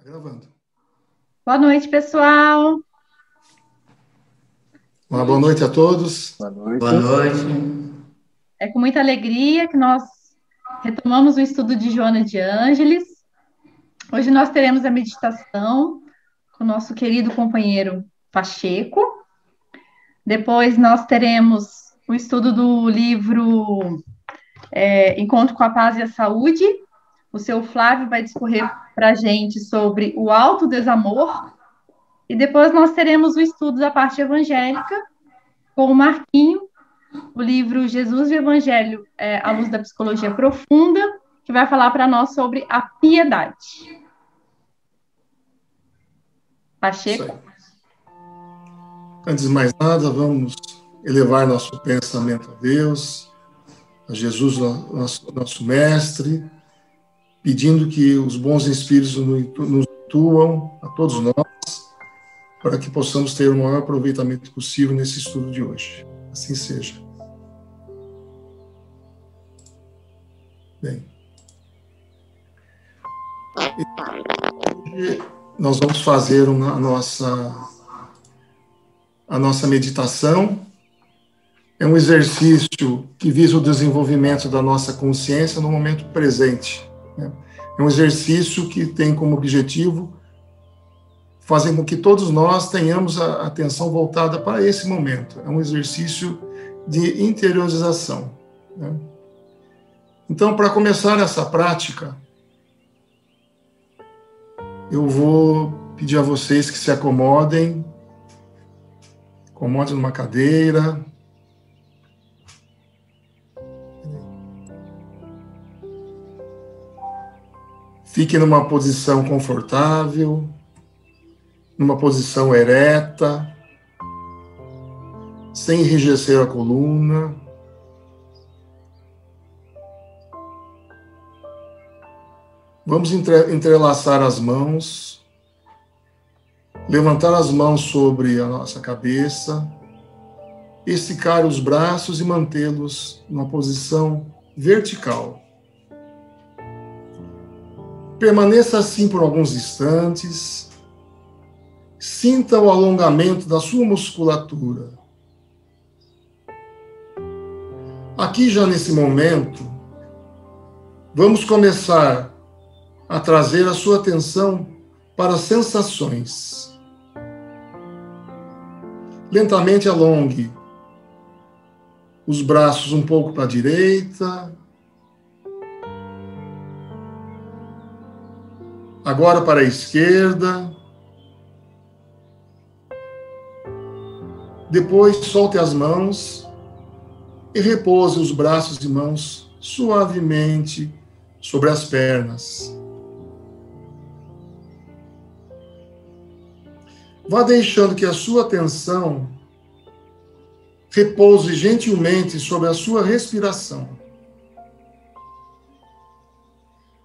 Tá gravando. Boa noite, pessoal. Boa noite a todos. Boa noite. Boa noite. É com muita alegria que nós retomamos o estudo de Joana de Ângeles. Hoje nós teremos a meditação com o nosso querido companheiro Pacheco. Depois nós teremos o estudo do livro Encontro com a Paz e a Saúde. O seu Flávio vai discorrer para a gente sobre o autodesamor. E depois nós teremos o estudo da parte evangélica com o Marquinho, o livro Jesus e o Evangelho à Luz da Psicologia Profunda, que vai falar para nós sobre a piedade. Isso aí. Pacheco? Antes de mais nada, vamos elevar nosso pensamento a Deus, a Jesus, nosso mestre, pedindo que os bons espíritos nos intuam, a todos nós, para que possamos ter o maior aproveitamento possível nesse estudo de hoje. Assim seja. Bem. Hoje nós vamos fazer a nossa meditação. É um exercício que visa o desenvolvimento da nossa consciência no momento presente, né? É um exercício que tem como objetivo fazer com que todos nós tenhamos a atenção voltada para esse momento. É um exercício de interiorização, né? Então, para começar essa prática, eu vou pedir a vocês que se acomodem numa cadeira. Fique numa posição confortável, numa posição ereta, sem enrijecer a coluna. Vamos entrelaçar as mãos, levantar as mãos sobre a nossa cabeça, esticar os braços e mantê-los numa posição vertical. Permaneça assim por alguns instantes. Sinta o alongamento da sua musculatura. Aqui, já nesse momento, vamos começar a trazer a sua atenção para as sensações. Lentamente alongue os braços um pouco para a direita, agora para a esquerda. Depois solte as mãos e repouse os braços e mãos suavemente sobre as pernas. Vá deixando que a sua atenção repouse gentilmente sobre a sua respiração.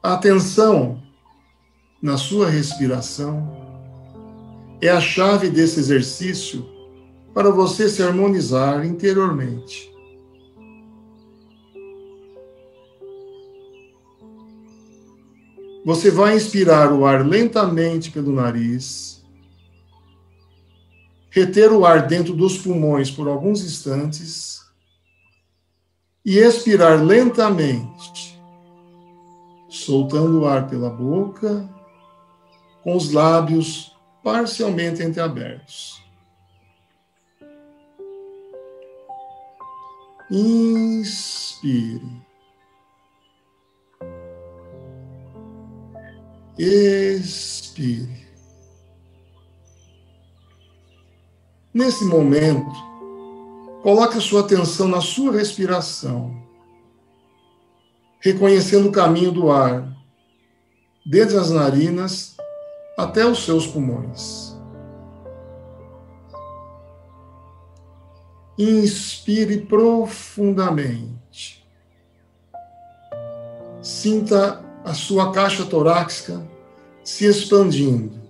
A atenção na sua respiração é a chave desse exercício para você se harmonizar interiormente. Você vai inspirar o ar lentamente pelo nariz, reter o ar dentro dos pulmões por alguns instantes e expirar lentamente, soltando o ar pela boca, com os lábios parcialmente entreabertos. Inspire. Expire. Nesse momento, coloque a sua atenção na sua respiração, reconhecendo o caminho do ar, desde as narinas até os seus pulmões. Inspire profundamente. Sinta a sua caixa torácica se expandindo.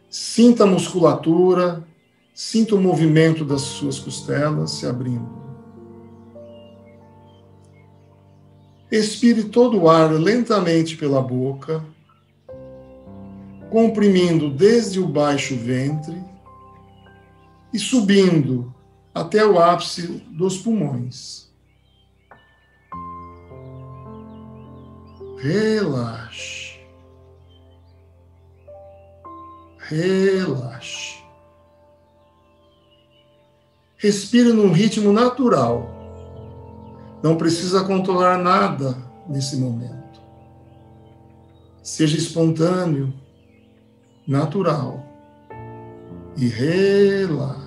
Sinta a musculatura, sinta o movimento das suas costelas se abrindo. Expire todo o ar lentamente pela boca, comprimindo desde o baixo ventre e subindo até o ápice dos pulmões. Relaxe. Relaxe. Respire num ritmo natural. Não precisa controlar nada nesse momento. Seja espontâneo, natural e relaxe.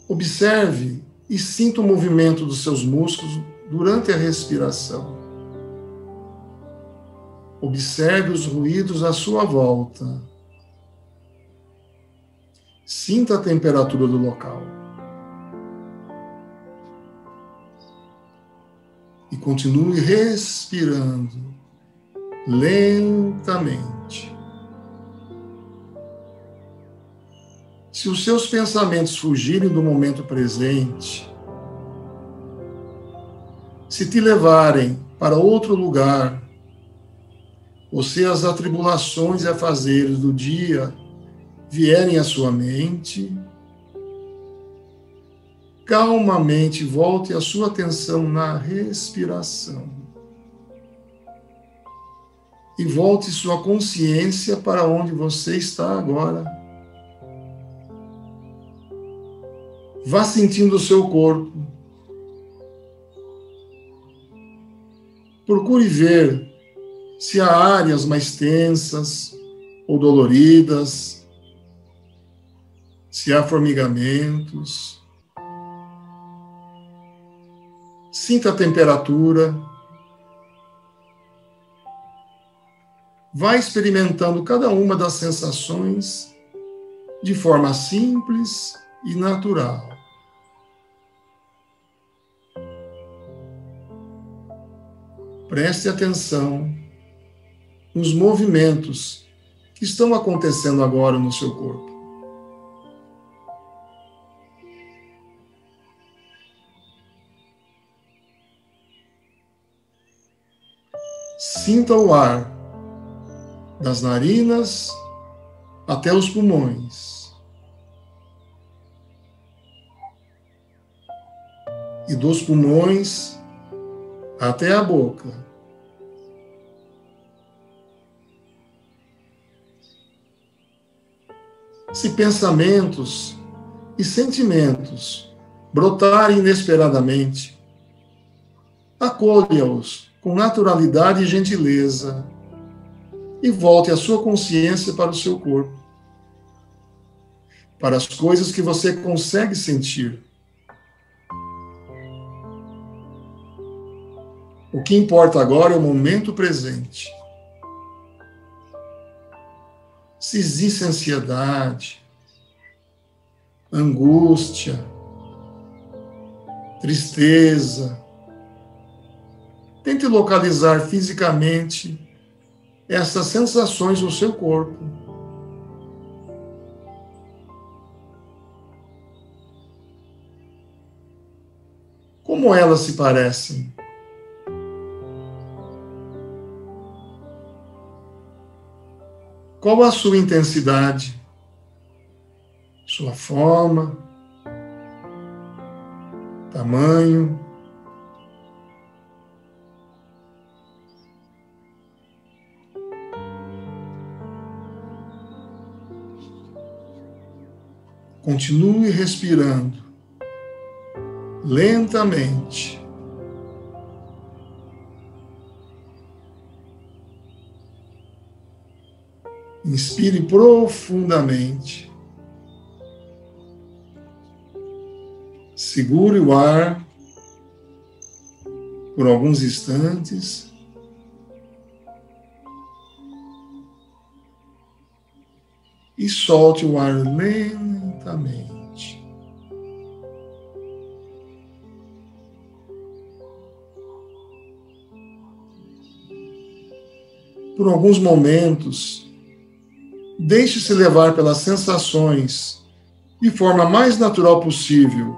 Observe e sinta o movimento dos seus músculos durante a respiração. Observe os ruídos à sua volta. Sinta a temperatura do local. E continue respirando lentamente. Se os seus pensamentos fugirem do momento presente, se te levarem para outro lugar, ou se as atribulações e afazeres do dia vierem à sua mente, calmamente volte a sua atenção na respiração. E volte sua consciência para onde você está agora. Vá sentindo o seu corpo. Procure ver se há áreas mais tensas ou doloridas, se há formigamentos. Sinta a temperatura. Vá experimentando cada uma das sensações de forma simples e natural. Preste atenção nos movimentos que estão acontecendo agora no seu corpo. Sinta o ar das narinas até os pulmões e dos pulmões até a boca. Se pensamentos e sentimentos brotarem inesperadamente, acolha-os com naturalidade e gentileza e volte a sua consciência para o seu corpo, para as coisas que você consegue sentir. O que importa agora é o momento presente. Se existe ansiedade, angústia, tristeza, tente localizar fisicamente essas sensações no seu corpo. Como elas se parecem? Qual a sua intensidade, sua forma, tamanho? Continue respirando lentamente. Inspire profundamente. Segure o ar por alguns instantes. E solte o ar lentamente. Por alguns momentos, deixe-se levar pelas sensações de forma mais natural possível,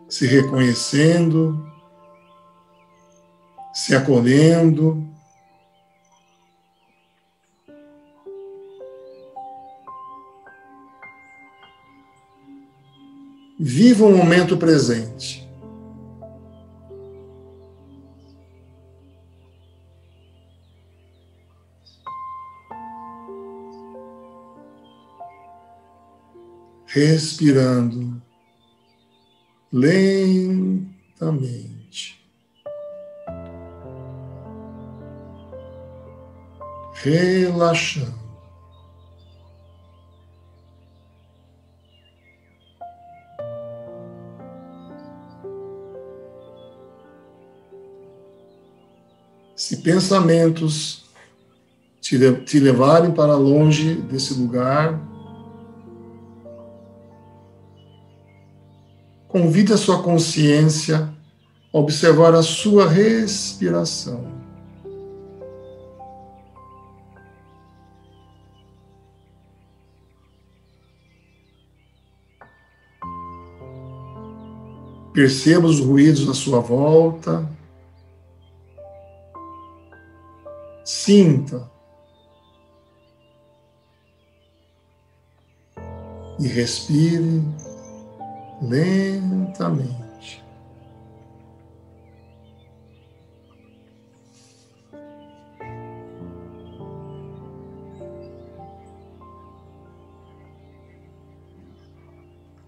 se reconhecendo, se acolhendo. Viva o momento presente. Respirando lentamente. Relaxando. Se pensamentos te levarem para longe desse lugar, convide a sua consciência a observar a sua respiração. Perceba os ruídos à sua volta. Sinta e respire lentamente.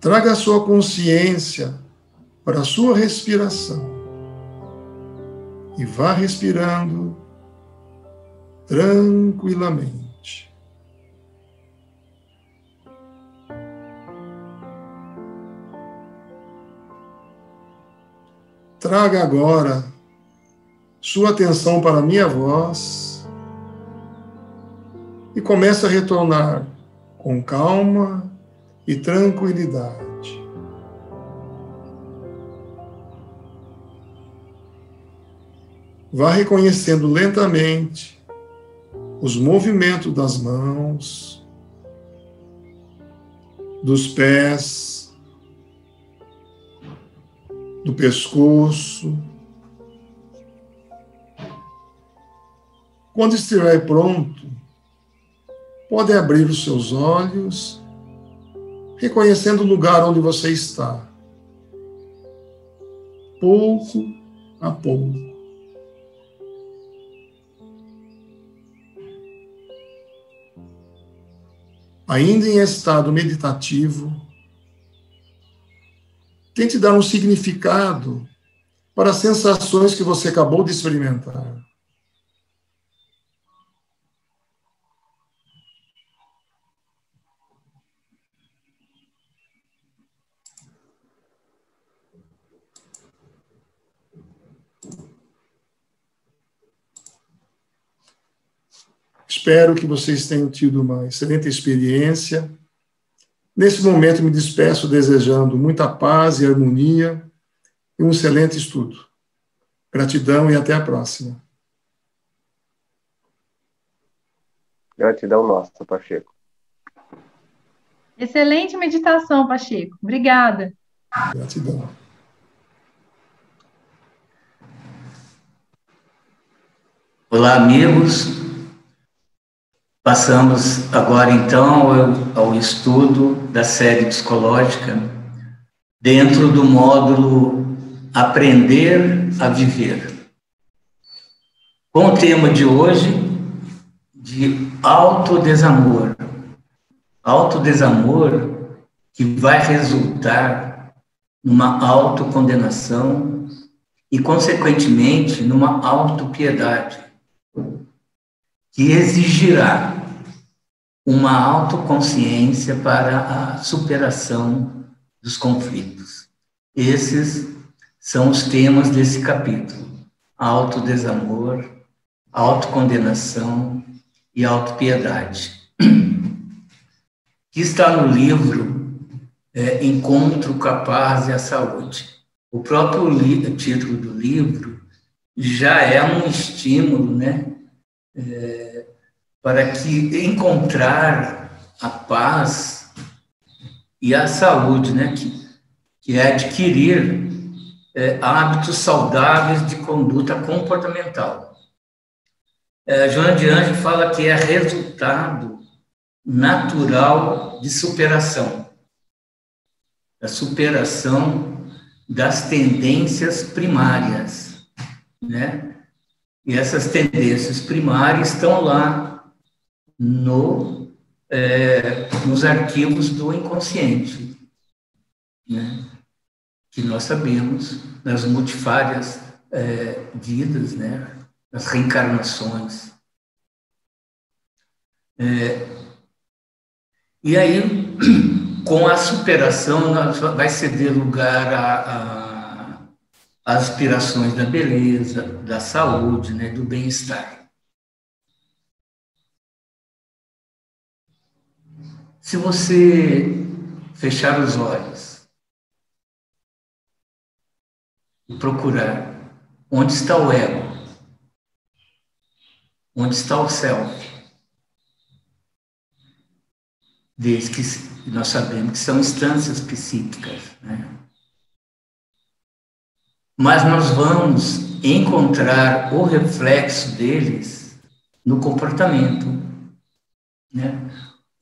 Traga a sua consciência para a sua respiração e vá respirando tranquilamente. Traga agora sua atenção para a minha voz e comece a retornar com calma e tranquilidade. Vá reconhecendo lentamente os movimentos das mãos, dos pés, do pescoço. Quando estiver pronto, pode abrir os seus olhos, reconhecendo o lugar onde você está, pouco a pouco. Ainda em estado meditativo, tente dar um significado para as sensações que você acabou de experimentar. Espero que vocês tenham tido uma excelente experiência. Nesse momento, me despeço desejando muita paz e harmonia e um excelente estudo. Gratidão e até a próxima. Gratidão nossa, Pacheco. Excelente meditação, Pacheco. Obrigada. Gratidão. Olá, amigos. Passamos agora, então, ao estudo da série psicológica dentro do módulo Aprender a Viver. Com o tema de hoje, de autodesamor. Autodesamor que vai resultar numa autocondenação e, consequentemente, numa autopiedade, que exigirá uma autoconsciência para a superação dos conflitos. Esses são os temas desse capítulo: autodesamor, autocondenação e autopiedade, que está no livro Encontro com a Paz e a Saúde. O próprio título do livro já é um estímulo, né? Para que encontrar a paz e a saúde, né, que é adquirir hábitos saudáveis de conduta comportamental. Joana de Ângeles fala que é resultado natural de superação, da superação das tendências primárias, né? E essas tendências primárias estão lá nos arquivos do inconsciente, né? Que nós sabemos nas multifárias vidas, né? Nas reencarnações. E aí, com a superação, vai ceder lugar às aspirações da beleza, da saúde, né? Do bem-estar. Se você fechar os olhos e procurar onde está o ego, onde está o self, desde que nós sabemos que são instâncias psíquicas, né? Mas nós vamos encontrar o reflexo deles no comportamento, né?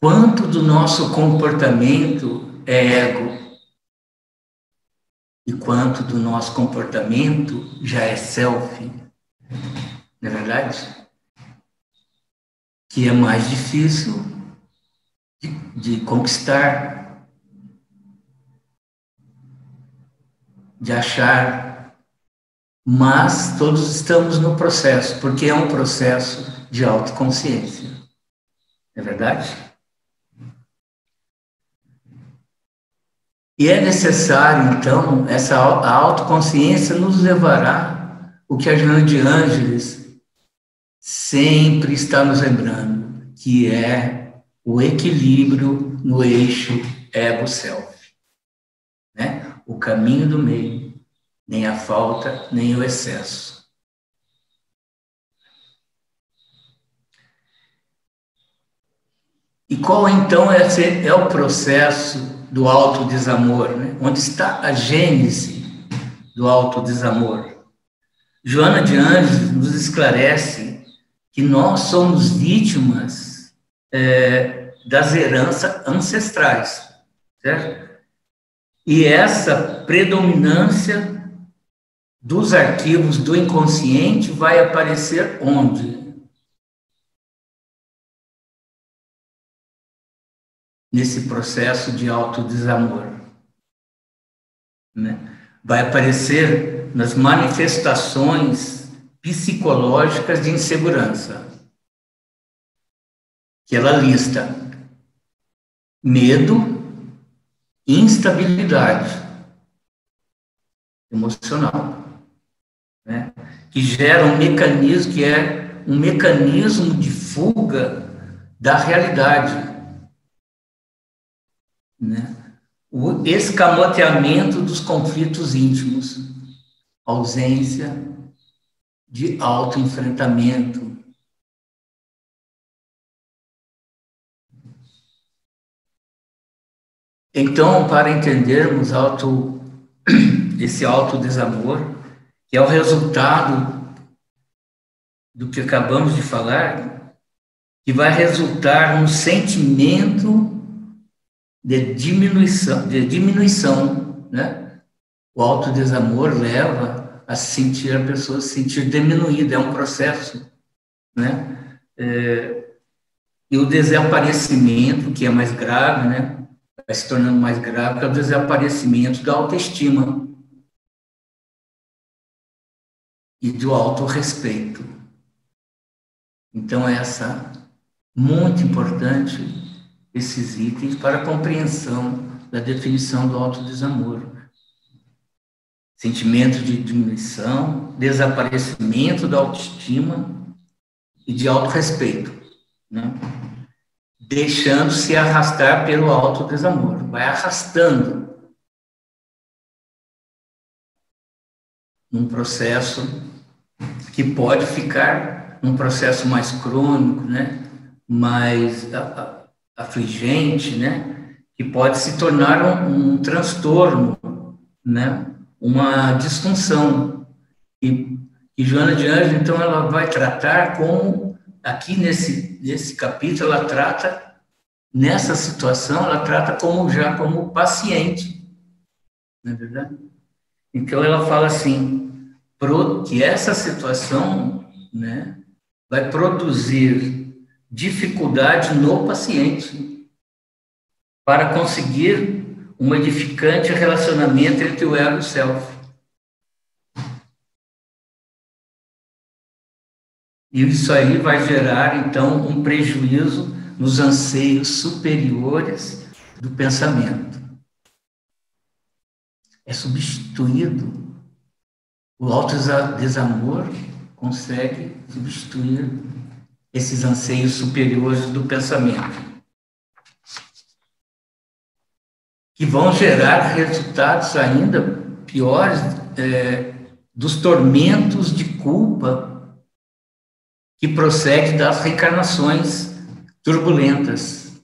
Quanto do nosso comportamento é ego e quanto do nosso comportamento já é self, não é verdade? Que é mais difícil de conquistar, de achar, mas todos estamos no processo, porque é um processo de autoconsciência, não é verdade? E é necessário, então, a autoconsciência nos levará o que a Joana de Ângeles sempre está nos lembrando, que é o equilíbrio no eixo ego-self, né? O caminho do meio, nem a falta, nem o excesso. E qual, então, é o processo do autodesamor, né? Onde está a gênese do autodesamor? Joana de Ângeles nos esclarece que nós somos vítimas das heranças ancestrais, certo? E essa predominância dos arquivos do inconsciente vai aparecer onde? Nesse processo de autodesamor, né? Vai aparecer nas manifestações psicológicas de insegurança, que ela lista: medo, instabilidade emocional, né? Que gera um mecanismo que é um mecanismo de fuga da realidade, né? O escamoteamento dos conflitos íntimos, ausência de autoenfrentamento. Então, para entendermos esse autodesamor, que é o resultado do que acabamos de falar, que vai resultar num sentimento de diminuição, né? O autodesamor leva a pessoa se sentir diminuída, é um processo, né? E o desaparecimento, que é mais grave, né? Vai se tornando mais grave, que é o desaparecimento da autoestima e do autorrespeito. Então, muito importante esses itens para a compreensão da definição do autodesamor. Sentimento de diminuição, desaparecimento da autoestima e de autorrespeito, né? Deixando-se arrastar pelo autodesamor. Vai arrastando num processo que pode ficar num processo mais crônico, né? Mais afligente, né? Que pode se tornar um transtorno, né? uma disfunção. E Joana de Ângeles, então, ela vai tratar como, aqui nesse capítulo, ela trata, nessa situação, ela trata como paciente, não é verdade? Então, ela fala assim, que essa situação, né, vai produzir dificuldade no paciente para conseguir um edificante relacionamento entre o ego e o self. E isso aí vai gerar, então, um prejuízo nos anseios superiores do pensamento. É substituído. O autodesamor consegue substituir esses anseios superiores do pensamento, que vão gerar resultados ainda piores dos tormentos de culpa que procede das reencarnações turbulentas.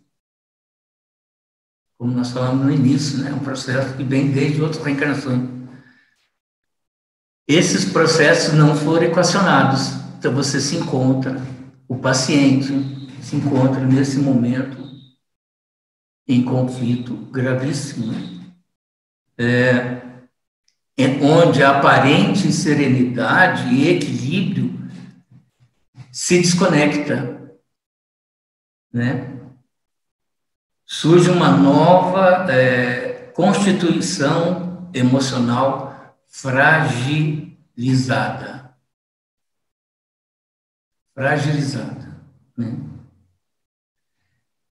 Como nós falamos no início, né? Um processo que vem desde outras reencarnações. Esses processos não foram equacionados. Então, você se encontra, o paciente se encontra nesse momento em conflito gravíssimo, onde a aparente serenidade e equilíbrio se desconecta, né? Surge uma nova constituição emocional fragilizada, né?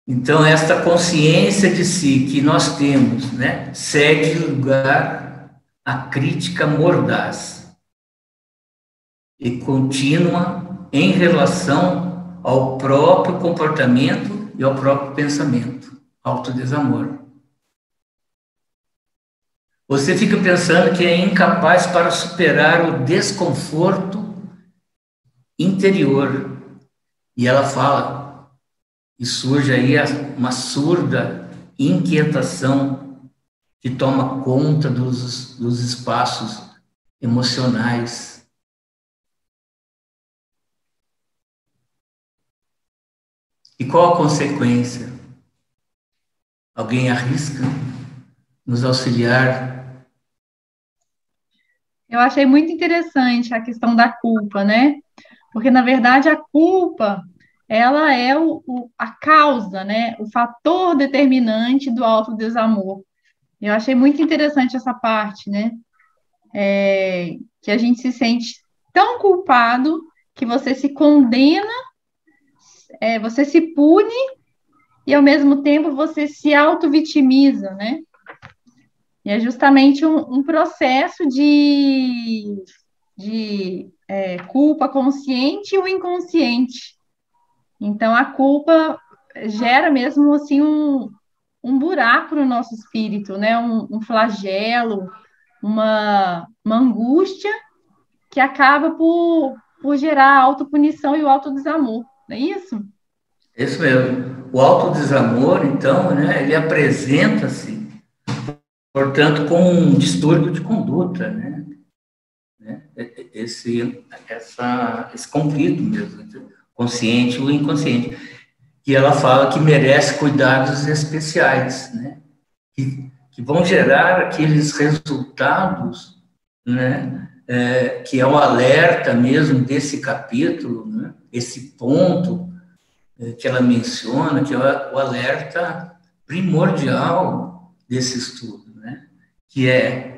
Então, esta consciência de si que nós temos, né, cede lugar à crítica mordaz e contínua em relação ao próprio comportamento e ao próprio pensamento, autodesamor. Você fica pensando que é incapaz para superar o desconforto interior. E ela fala, e surge aí uma surda inquietação que toma conta dos espaços emocionais. E qual a consequência? Alguém arrisca nos auxiliar? Eu achei muito interessante a questão da culpa, né? Porque, na verdade, a culpa, ela é a causa, né? O fator determinante do autodesamor. Eu achei muito interessante essa parte, né? Que a gente se sente tão culpado que você se condena, você se pune e, ao mesmo tempo, você se auto-vitimiza, né? E é justamente um processo de culpa consciente ou inconsciente. Então, a culpa gera mesmo assim um buraco no nosso espírito, né? Um flagelo, uma angústia que acaba por gerar a autopunição e o autodesamor, não é isso? Isso mesmo. O autodesamor, então, né, ele apresenta-se, portanto, como um distúrbio de conduta, né? Esse conflito mesmo, entre o consciente e o inconsciente. E ela fala que merece cuidados especiais, né? Que vão gerar aqueles resultados, né? Que é o alerta mesmo desse capítulo, né? Esse ponto que ela menciona, que é o alerta primordial desse estudo, né? Que é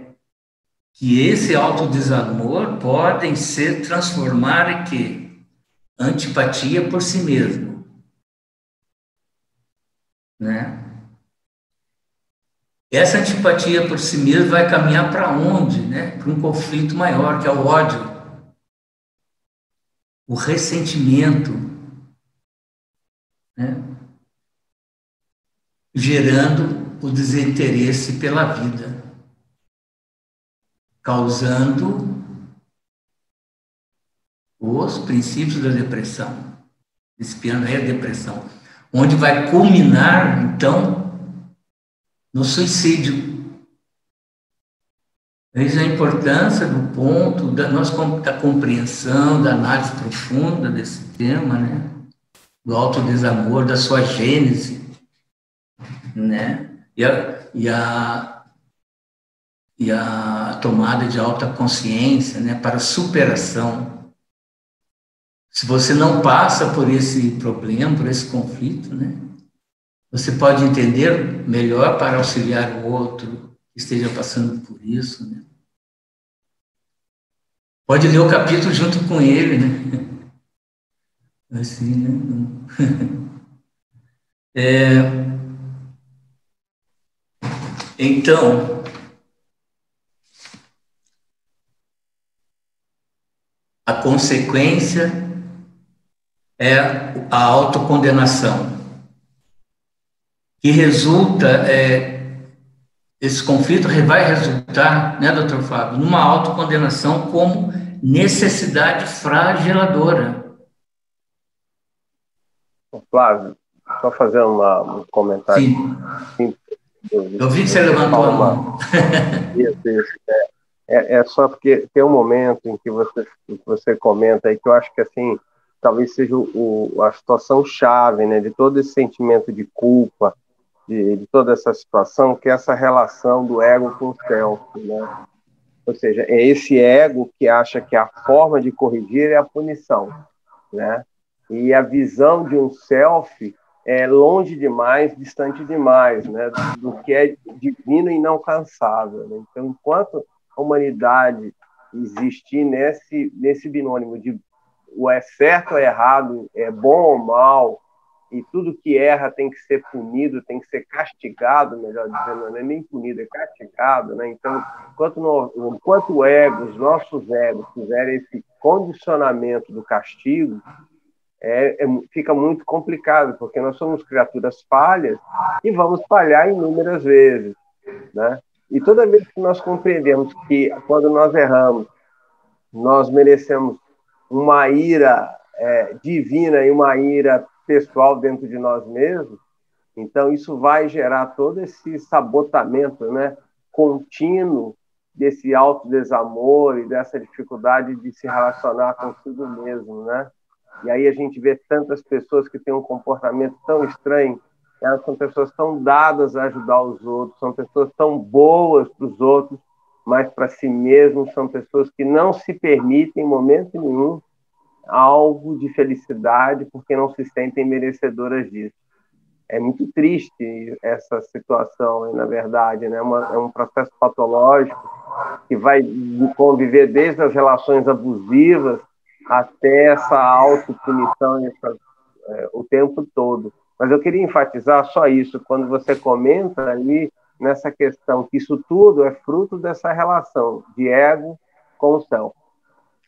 que esse autodesamor podem se transformar em quê? Antipatia por si mesmo, né? Essa antipatia por si mesmo vai caminhar para onde, né? Para um conflito maior, que é o ódio, o ressentimento, né? Gerando o desinteresse pela vida, causando os princípios da depressão, espiando aí a depressão, onde vai culminar, então, no suicídio. Veja a importância do ponto da compreensão, da análise profunda desse tema, né? Do autodesamor, da sua gênese, né? E a tomada de alta consciência, né? Para a superação. Se você não passa por esse problema, por esse conflito, né? Você pode entender melhor para auxiliar o outro que esteja passando por isso, né? Pode ler o capítulo junto com ele, né? Assim, né? Então, a consequência é a autocondenação, que resulta, esse conflito vai resultar, né, doutor Fábio, numa autocondenação como necessidade flageladora. Flávio, só fazer um comentário. Sim. Eu vi que você levantou a mão. Isso. É só porque tem um momento em que você comenta aí que eu acho que, assim, talvez seja a situação chave, né, de todo esse sentimento de culpa, de toda essa situação, que é essa relação do ego com o self, né? Ou seja, é esse ego que acha que a forma de corrigir é a punição, né? E a visão de um self é longe demais, distante demais, né, do que é divino e inalcançável, né? Então, enquanto a humanidade existir nesse binônimo de o é certo ou errado, é bom ou mal, e tudo que erra tem que ser punido, tem que ser castigado, melhor dizendo, não é nem punido, é castigado, né? Então, enquanto o ego, os nossos egos fizerem esse condicionamento do castigo, fica muito complicado, porque nós somos criaturas falhas e vamos falhar inúmeras vezes, né? E toda vez que nós compreendemos que, quando nós erramos, nós merecemos uma ira divina e uma ira pessoal dentro de nós mesmos, então isso vai gerar todo esse sabotamento, né, contínuo desse autodesamor e dessa dificuldade de se relacionar consigo mesmo, né? E aí a gente vê tantas pessoas que têm um comportamento tão estranho, elas são pessoas tão dadas a ajudar os outros, são pessoas tão boas para os outros, mas para si mesmos são pessoas que não se permitem, em momento nenhum, algo de felicidade, porque não se sentem merecedoras disso. É muito triste essa situação, na verdade, né? É um processo patológico que vai conviver desde as relações abusivas até essa autopunição o tempo todo. Mas eu queria enfatizar só isso, quando você comenta ali nessa questão que isso tudo é fruto dessa relação de ego com o self.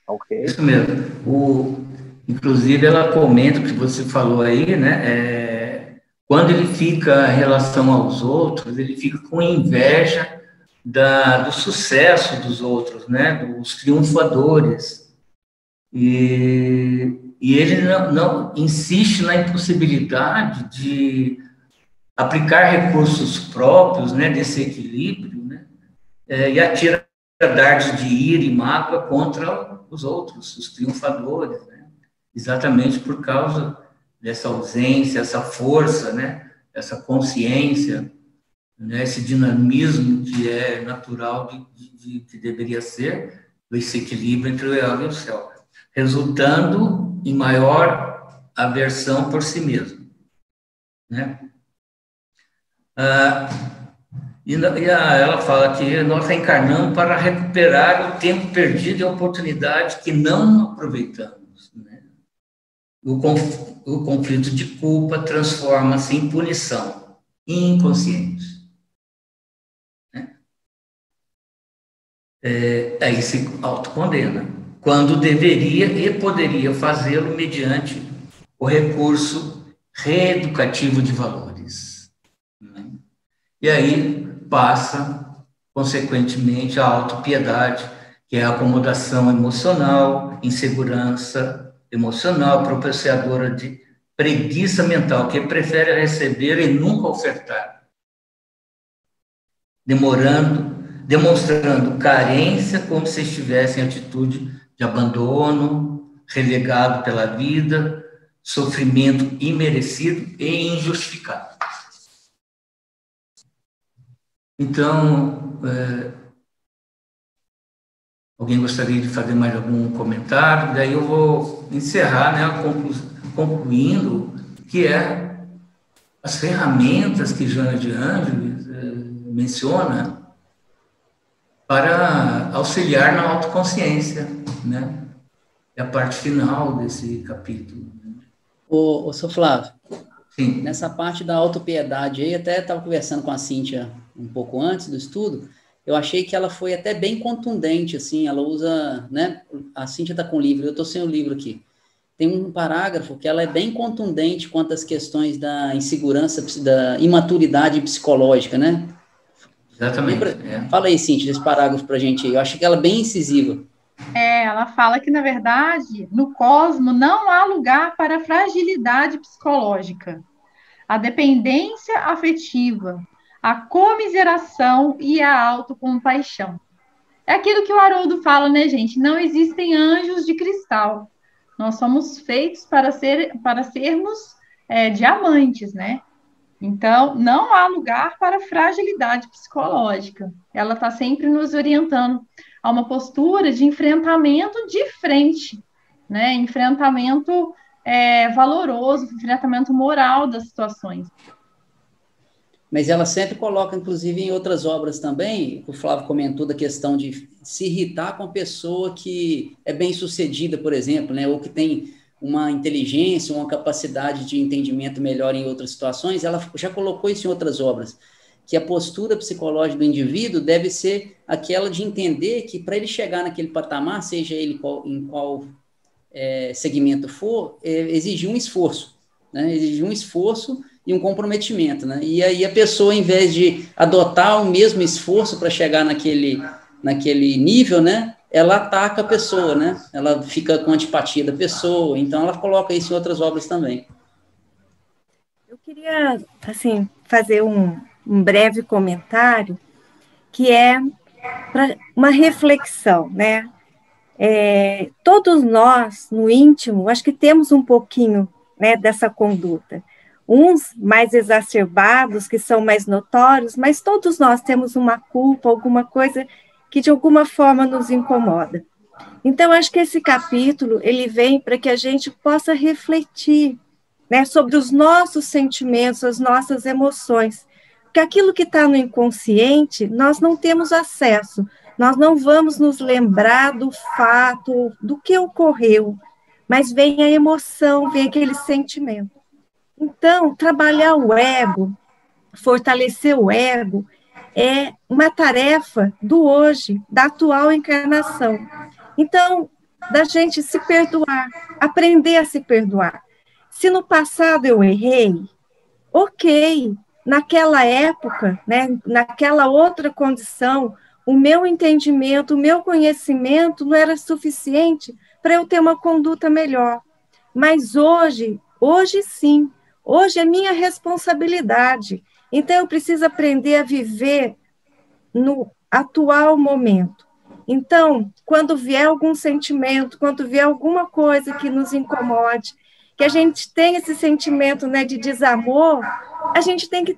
Okay? Isso mesmo. Inclusive, ela comenta o que você falou aí, né? Quando ele fica em relação aos outros, ele fica com inveja do sucesso dos outros, né? Dos triunfadores. E ele não insiste na impossibilidade de aplicar recursos próprios, né, desse equilíbrio, né, e atira dardos de ira e mágoa contra os outros, os triunfadores, né, exatamente por causa dessa ausência, essa força, né, essa consciência, né, esse dinamismo que é natural que deveria ser, esse equilíbrio entre o ego e o self, resultando em maior aversão por si mesmo, né? Ela fala que nós reencarnamos para recuperar o tempo perdido e a oportunidade que não aproveitamos, né? O conflito de culpa transforma-se em punição inconsciente, né? Aí se autocondena, quando deveria e poderia fazê-lo mediante o recurso reeducativo de valores, né? E aí passa, consequentemente, a autopiedade, que é a acomodação emocional, insegurança emocional, propiciadora de preguiça mental, que prefere receber e nunca ofertar, demorando demonstrando carência como se estivesse em atitude de abandono, relegado pela vida, sofrimento imerecido e injustificado. Então, alguém gostaria de fazer mais algum comentário? Daí eu vou encerrar, né, concluindo que as ferramentas que Joana de Ângeles menciona para auxiliar na autoconsciência, né? É a parte final desse capítulo. Ô, Sr. Flávio, sim, nessa parte da autopiedade aí, até estava conversando com a Cíntia um pouco antes do estudo, eu achei que ela foi até bem contundente, assim, ela usa, né, a Cíntia está com o livro, eu estou sem o livro aqui, tem um parágrafo que ela é bem contundente quanto às questões da insegurança, da imaturidade psicológica, né? Exatamente. Fala aí, Cíntia, esse parágrafo para a gente aí, eu achei que ela é bem incisiva. Ela fala que, na verdade, no cosmo não há lugar para fragilidade psicológica, a dependência afetiva, a comiseração e a autocompaixão. É aquilo que o Haroldo fala, né, gente? Não existem anjos de cristal. Nós somos feitos para sermos diamantes, né? Então, não há lugar para fragilidade psicológica. Ela está sempre nos orientando a uma postura de enfrentamento de frente, né? Enfrentamento valoroso, enfrentamento moral das situações. Mas ela sempre coloca, inclusive, em outras obras também, o Flávio comentou da questão de se irritar com a pessoa que é bem-sucedida, por exemplo, né? Ou que tem uma inteligência, uma capacidade de entendimento melhor em outras situações, ela já colocou isso em outras obras, que a postura psicológica do indivíduo deve ser aquela de entender que para ele chegar naquele patamar, seja ele em qual segmento for, exige um esforço, né? Exige um esforço e um comprometimento, né? E aí a pessoa, em vez de adotar o mesmo esforço para chegar naquele nível, né? Ela ataca a pessoa, né? Ela fica com antipatia da pessoa, então ela coloca isso em outras obras também. Eu queria, assim, fazer um breve comentário, que é uma reflexão, né? Todos nós, no íntimo, acho que temos um pouquinho, né, dessa conduta. Uns mais exacerbados, que são mais notórios, mas todos nós temos uma culpa, alguma coisa que de alguma forma nos incomoda. Então, acho que esse capítulo, ele vem para que a gente possa refletir, né, sobre os nossos sentimentos, as nossas emoções, porque aquilo que está no inconsciente, nós não temos acesso, nós não vamos nos lembrar do fato, do que ocorreu, mas vem a emoção, vem aquele sentimento. Então, trabalhar o ego, fortalecer o ego, é uma tarefa do hoje, da atual encarnação. Então, da gente se perdoar, aprender a se perdoar. Se no passado eu errei, ok, naquela época, né, naquela outra condição, o meu entendimento, o meu conhecimento não era suficiente para eu ter uma conduta melhor. Mas hoje sim, hoje é minha responsabilidade. Então, eu preciso aprender a viver no atual momento. Então, quando vier algum sentimento, quando vier alguma coisa que nos incomode, que a gente tem esse sentimento, né, de desamor, a gente tem que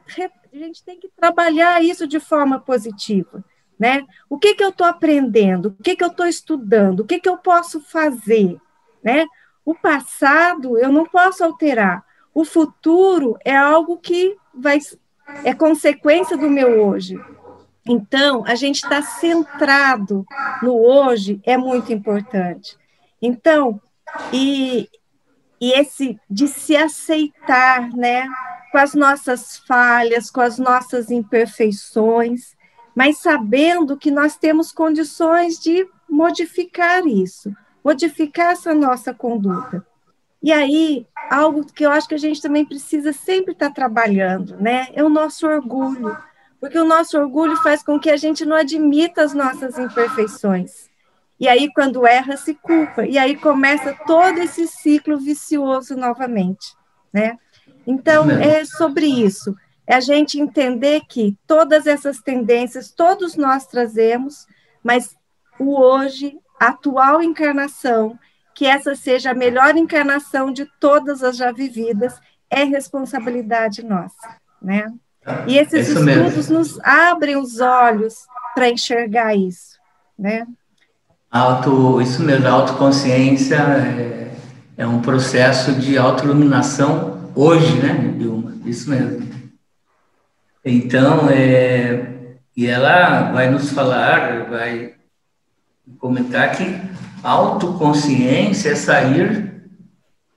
trabalhar isso de forma positiva, né? O que eu estou aprendendo? O que eu estou estudando? O que eu posso fazer, né? O passado eu não posso alterar. O futuro é algo que é consequência do meu hoje. Então, a gente está centrado no hoje é muito importante. Então, e esse de se aceitar, né, com as nossas falhas, com as nossas imperfeições, mas sabendo que nós temos condições de modificar isso, modificar essa nossa conduta. E aí, algo que eu acho que a gente também precisa sempre estar trabalhando, né, é o nosso orgulho, porque o nosso orgulho faz com que a gente não admita as nossas imperfeições. E aí, quando erra, se culpa. E aí começa todo esse ciclo vicioso novamente, né? Então, é sobre isso. é a gente entender que todas essas tendências, todos nós trazemos, mas o hoje, a atual encarnação, que essa seja a melhor encarnação de todas as já vividas, é responsabilidade nossa, né? E esses estudos nos abrem os olhos para enxergar isso, né? Isso mesmo, a autoconsciência é um processo de autoiluminação hoje, né, Vilma? Isso mesmo. Então, e ela vai nos falar, vai comentar que autoconsciência é sair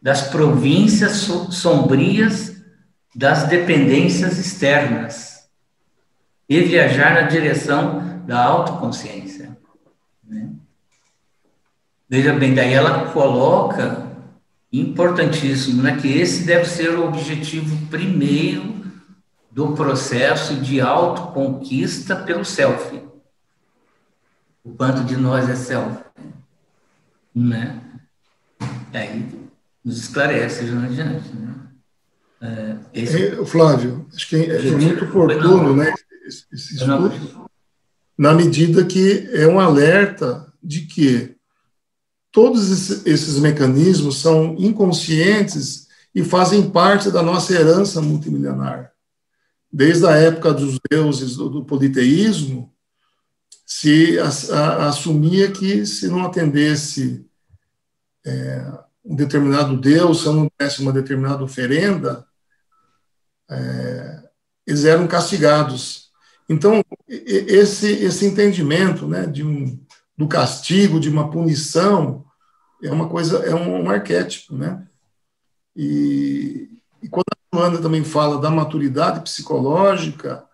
das províncias sombrias das dependências externas e viajar na direção da autoconsciência, né? Veja bem, daí ela coloca, importantíssimo, né, que esse deve ser o objetivo primeiro do processo de autoconquista pelo self. O quanto de nós é self, né? Aí nos esclarece já adiante, né? Flávio, acho que é muito oportuno, né, esse estudo, na medida que é um alerta de que todos esses mecanismos são inconscientes e fazem parte da nossa herança multimilenar. Desde a época dos deuses do politeísmo, se assumia que se não atendesse um determinado deus, se não desse uma determinada oferenda, eles eram castigados. Então, esse entendimento, né, do castigo, de uma punição, é um arquétipo, né? E quando a Joana também fala da maturidade psicológica,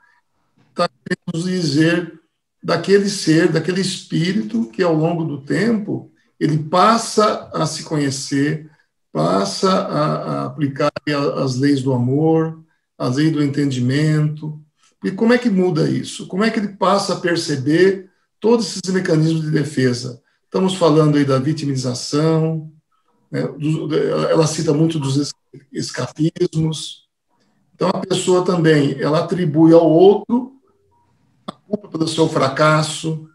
está querendo nos dizer daquele ser, daquele espírito que, ao longo do tempo, ele passa a se conhecer, passa a aplicar as leis do amor, as leis do entendimento. E como é que muda isso? Como é que ele passa a perceber todos esses mecanismos de defesa? Estamos falando aí da vitimização, né? Ela cita muito dos escapismos. Então, a pessoa também, ela atribui ao outro a culpa pelo seu fracasso.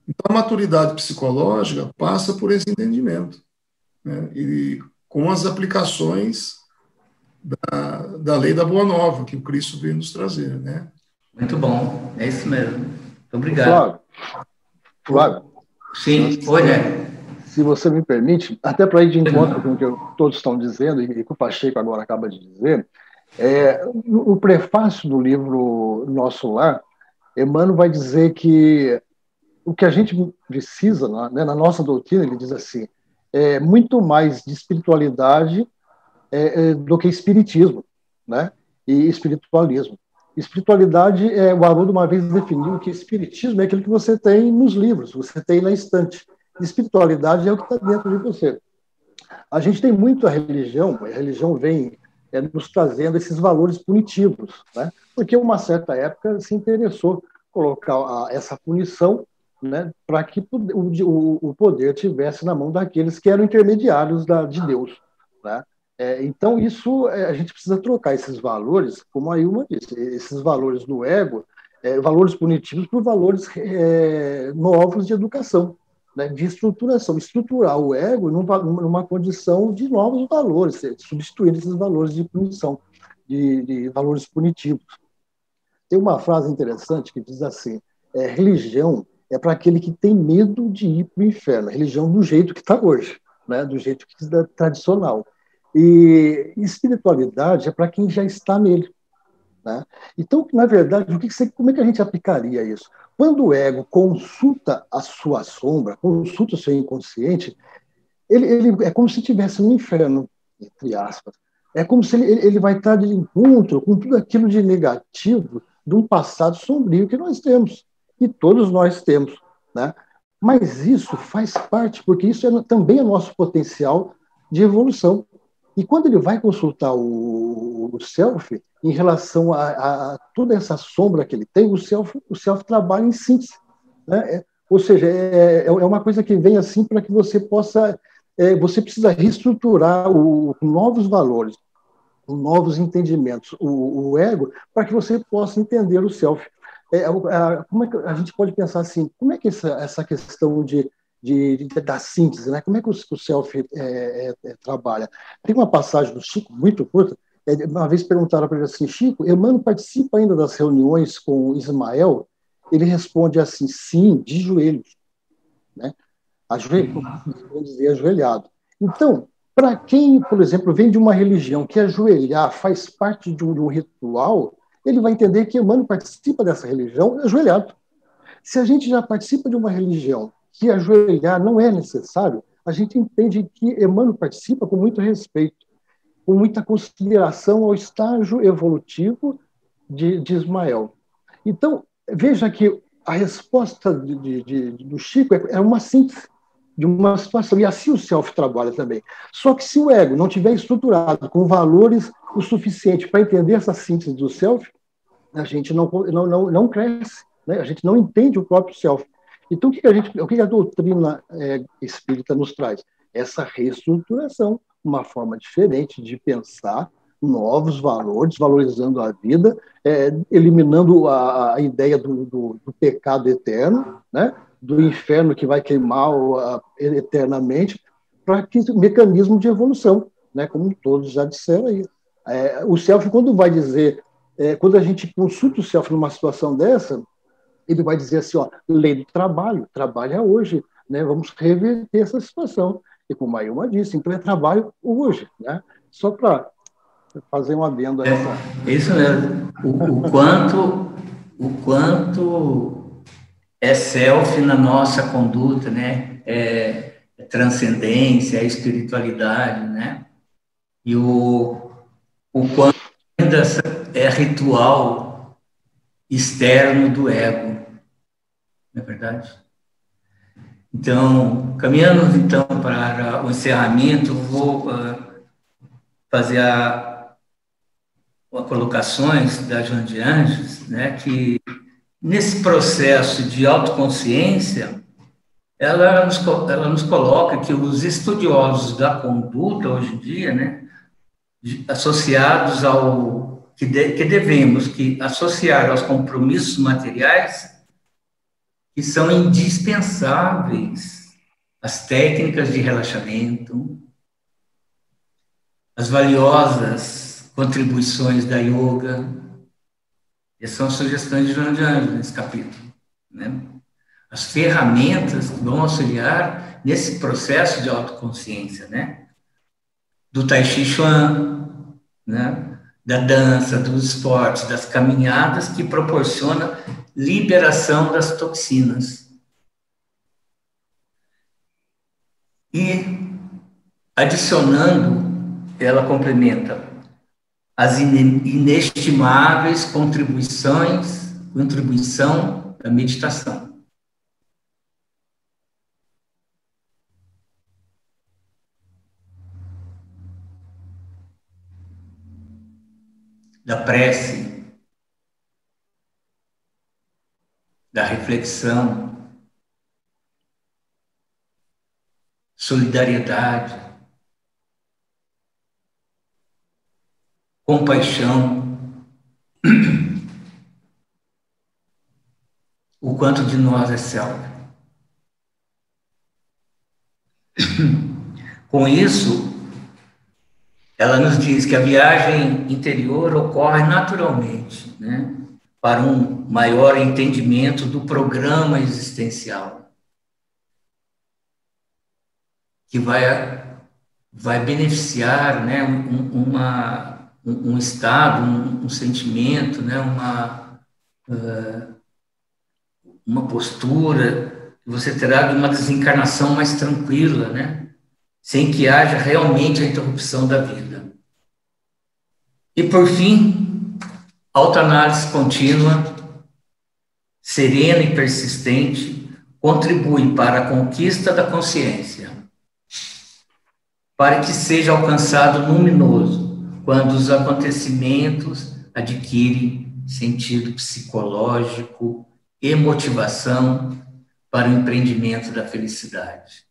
Então, a maturidade psicológica passa por esse entendimento, né? E com as aplicações da lei da Boa Nova, que o Cristo veio nos trazer, né? Muito bom, é isso mesmo. Muito obrigado. Flávio. Sim, oi, né? Se você me permite, até para ir de encontro com o que todos estão dizendo, e que o Pacheco agora acaba de dizer, o prefácio do livro Nosso Lar, Emmanuel vai dizer que o que a gente precisa, né, na nossa doutrina, ele diz assim, é muito mais de espiritualidade do que espiritismo, né, e espiritualismo. Espiritualidade, o Haroldo uma vez definiu que espiritismo é aquilo que você tem nos livros, você tem na estante. Espiritualidade é o que está dentro de você. A gente tem muito a religião vem nos trazendo esses valores punitivos, né? Porque uma certa época se interessou colocar essa punição, né, para que o poder tivesse na mão daqueles que eram intermediários de Deus, né? Então, isso, a gente precisa trocar esses valores, como a Ilma disse, esses valores do ego, valores punitivos por valores novos de educação, né, de estruturação, estruturar o ego numa condição de novos valores, substituir esses valores de punição, de valores punitivos. Tem uma frase interessante que diz assim, religião é para aquele que tem medo de ir para o inferno, religião do jeito que está hoje, né, do jeito que é tradicional. E espiritualidade é para quem já está nele, né? Então, na verdade, como é que a gente aplicaria isso? Quando o ego consulta a sua sombra, consulta o seu inconsciente, ele é como se estivesse no inferno, entre aspas. É como se ele vai estar de encontro com tudo aquilo de negativo de um passado sombrio que nós temos, e todos nós temos, né? Mas isso faz parte, porque isso também é nosso potencial de evolução. E quando ele vai consultar o self, em relação a toda essa sombra que ele tem, o self trabalha em síntese, né? Ou seja, é uma coisa que vem assim para que você possa... você precisa reestruturar com novos valores. novos entendimentos, o ego, para que você possa entender o self. Como é que a gente pode pensar assim? Como é que essa questão da síntese, né? Como é que o self trabalha? Tem uma passagem do Chico muito curta. Uma vez perguntaram para ele assim: Chico, Emmanuel participa ainda das reuniões com Ismael? Ele responde assim: sim, de joelhos, né? Vamos dizer, ajoelhado. Então, para quem, por exemplo, vem de uma religião que ajoelhar faz parte de um ritual, ele vai entender que Emmanuel participa dessa religião ajoelhado. Se a gente já participa de uma religião que ajoelhar não é necessário, a gente entende que Emmanuel participa com muito respeito, com muita consideração ao estágio evolutivo de Ismael. Então, veja que a resposta do Chico é uma síntese de uma situação, e assim o self trabalha também. Só que se o ego não tiver estruturado com valores o suficiente para entender essa síntese do self, a gente não cresce, né? A gente não entende o próprio self. Então, o que a doutrina espírita nos traz? Essa reestruturação, uma forma diferente de pensar, novos valores, valorizando a vida, eliminando a ideia do pecado eterno, né? Do inferno que vai queimar eternamente, para que mecanismo de evolução, né? Como todos já disseram aí. O self, quando vai dizer, quando a gente consulta o self numa situação dessa, ele vai dizer assim, ó, lei do trabalho, trabalha hoje, né? Vamos reverter essa situação. E como a Ilma disse, então é trabalho hoje, né? Só para fazer um adendo a essa. Isso mesmo. O quanto é self na nossa conduta, né? É transcendência, é espiritualidade, né? E o quanto ainda é ritual externo do ego, não é verdade? Então, caminhando então para o encerramento, vou fazer as colocações da Joana de Ângeles, né, que nesse processo de autoconsciência, ela nos coloca que os estudiosos da conduta, hoje em dia, né, associados ao que devemos associar aos compromissos materiais, que são indispensáveis as técnicas de relaxamento, as valiosas contribuições da yoga. Essas são sugestões de Joana de Ângeles nesse capítulo, né? As ferramentas que vão auxiliar nesse processo de autoconsciência, né? Do Tai Chi Chuan, né? Da dança, dos esportes, das caminhadas, que proporciona liberação das toxinas. E, adicionando, ela complementa as inestimáveis contribuição da meditação. Da prece, da reflexão, solidariedade, compaixão, o quanto de nós é self. Com isso, ela nos diz que a viagem interior ocorre naturalmente, né, para um maior entendimento do programa existencial, que vai beneficiar, né, um estado, um sentimento, né, uma postura que você terá de uma desencarnação mais tranquila, né, sem que haja realmente a interrupção da vida. E, por fim, autoanálise contínua, serena e persistente, contribui para a conquista da consciência, para que seja alcançado luminoso quando os acontecimentos adquirem sentido psicológico e motivação para o empreendimento da felicidade.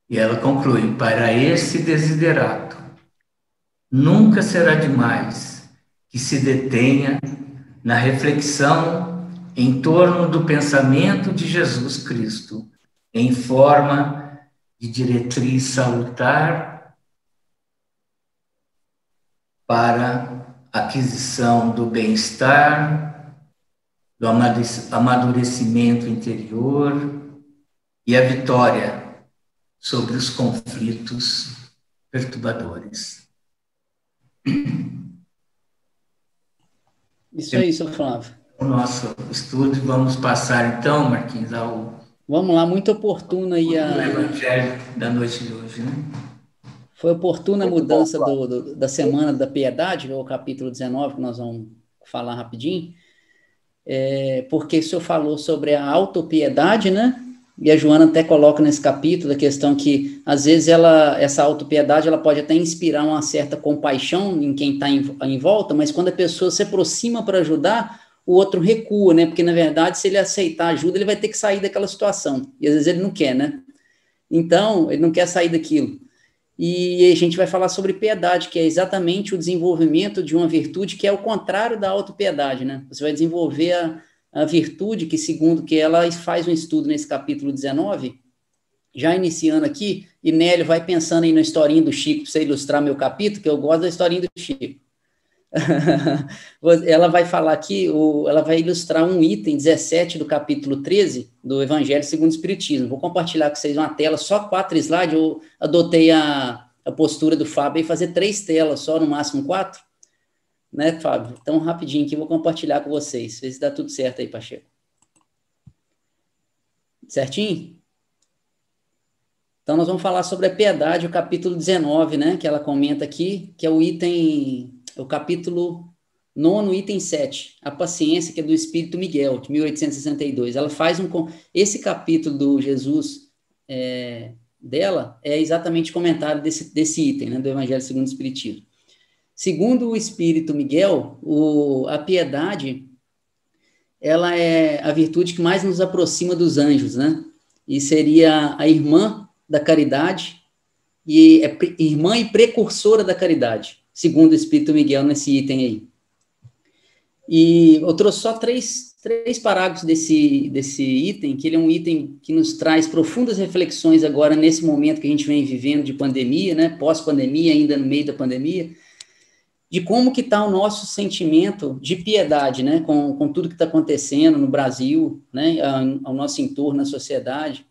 E ela conclui: para esse desiderato, nunca será demais que se detenha na reflexão em torno do pensamento de Jesus Cristo, em forma de diretriz salutar para a aquisição do bem-estar, do amadurecimento interior e a vitória sobre os conflitos perturbadores. Isso aí, seu Flávio. O nosso estudo, vamos passar então, Marquinhos, ao Vamos lá, muito oportuno aí o Evangelho da noite de hoje, né? Foi oportuna a mudança da Semana da Piedade, o capítulo 19, que nós vamos falar rapidinho, porque o senhor falou sobre a autopiedade, né? E a Joana até coloca nesse capítulo a questão que, às vezes, essa autopiedade ela pode até inspirar uma certa compaixão em quem está em volta, mas quando a pessoa se aproxima para ajudar, o outro recua, né? Porque, na verdade, se ele aceitar ajuda, ele vai ter que sair daquela situação. E, às vezes, ele não quer, né? Então, ele não quer sair daquilo. E a gente vai falar sobre piedade, que é exatamente o desenvolvimento de uma virtude que é o contrário da autopiedade, né? Você vai desenvolver a virtude que, segundo que ela faz um estudo nesse capítulo 19, já iniciando aqui, e Nélio vai pensando aí na historinha do Chico, para você ilustrar meu capítulo, que eu gosto da historinha do Chico. Ela vai falar aqui, ela vai ilustrar um item 17 do capítulo 13 do Evangelho segundo o Espiritismo. Vou compartilhar com vocês uma tela, só 4 slides, eu adotei a postura do Fábio e fazer 3 telas, só no máximo 4, né, Fábio? Então, rapidinho aqui, vou compartilhar com vocês, ver se dá tudo certo aí, Pacheco. Certinho? Então, nós vamos falar sobre a piedade, o capítulo 19, né, que ela comenta aqui, que é o item... o capítulo 9, item 7, a paciência, que é do Espírito Miguel, de 1862. Ela faz esse capítulo do Jesus dela é exatamente comentário desse item, né, do Evangelho segundo o Espiritismo. Segundo o Espírito Miguel, a piedade, ela é a virtude que mais nos aproxima dos anjos, né? E seria a irmã da caridade, e é irmã e precursora da caridade, segundo o Espírito Miguel, nesse item aí. E eu trouxe só três parágrafos desse item, que ele é um item que nos traz profundas reflexões agora, nesse momento que a gente vem vivendo de pandemia, né, pós-pandemia, ainda no meio da pandemia, de como que está o nosso sentimento de piedade, né, com tudo que está acontecendo no Brasil, né, ao nosso entorno, na sociedade,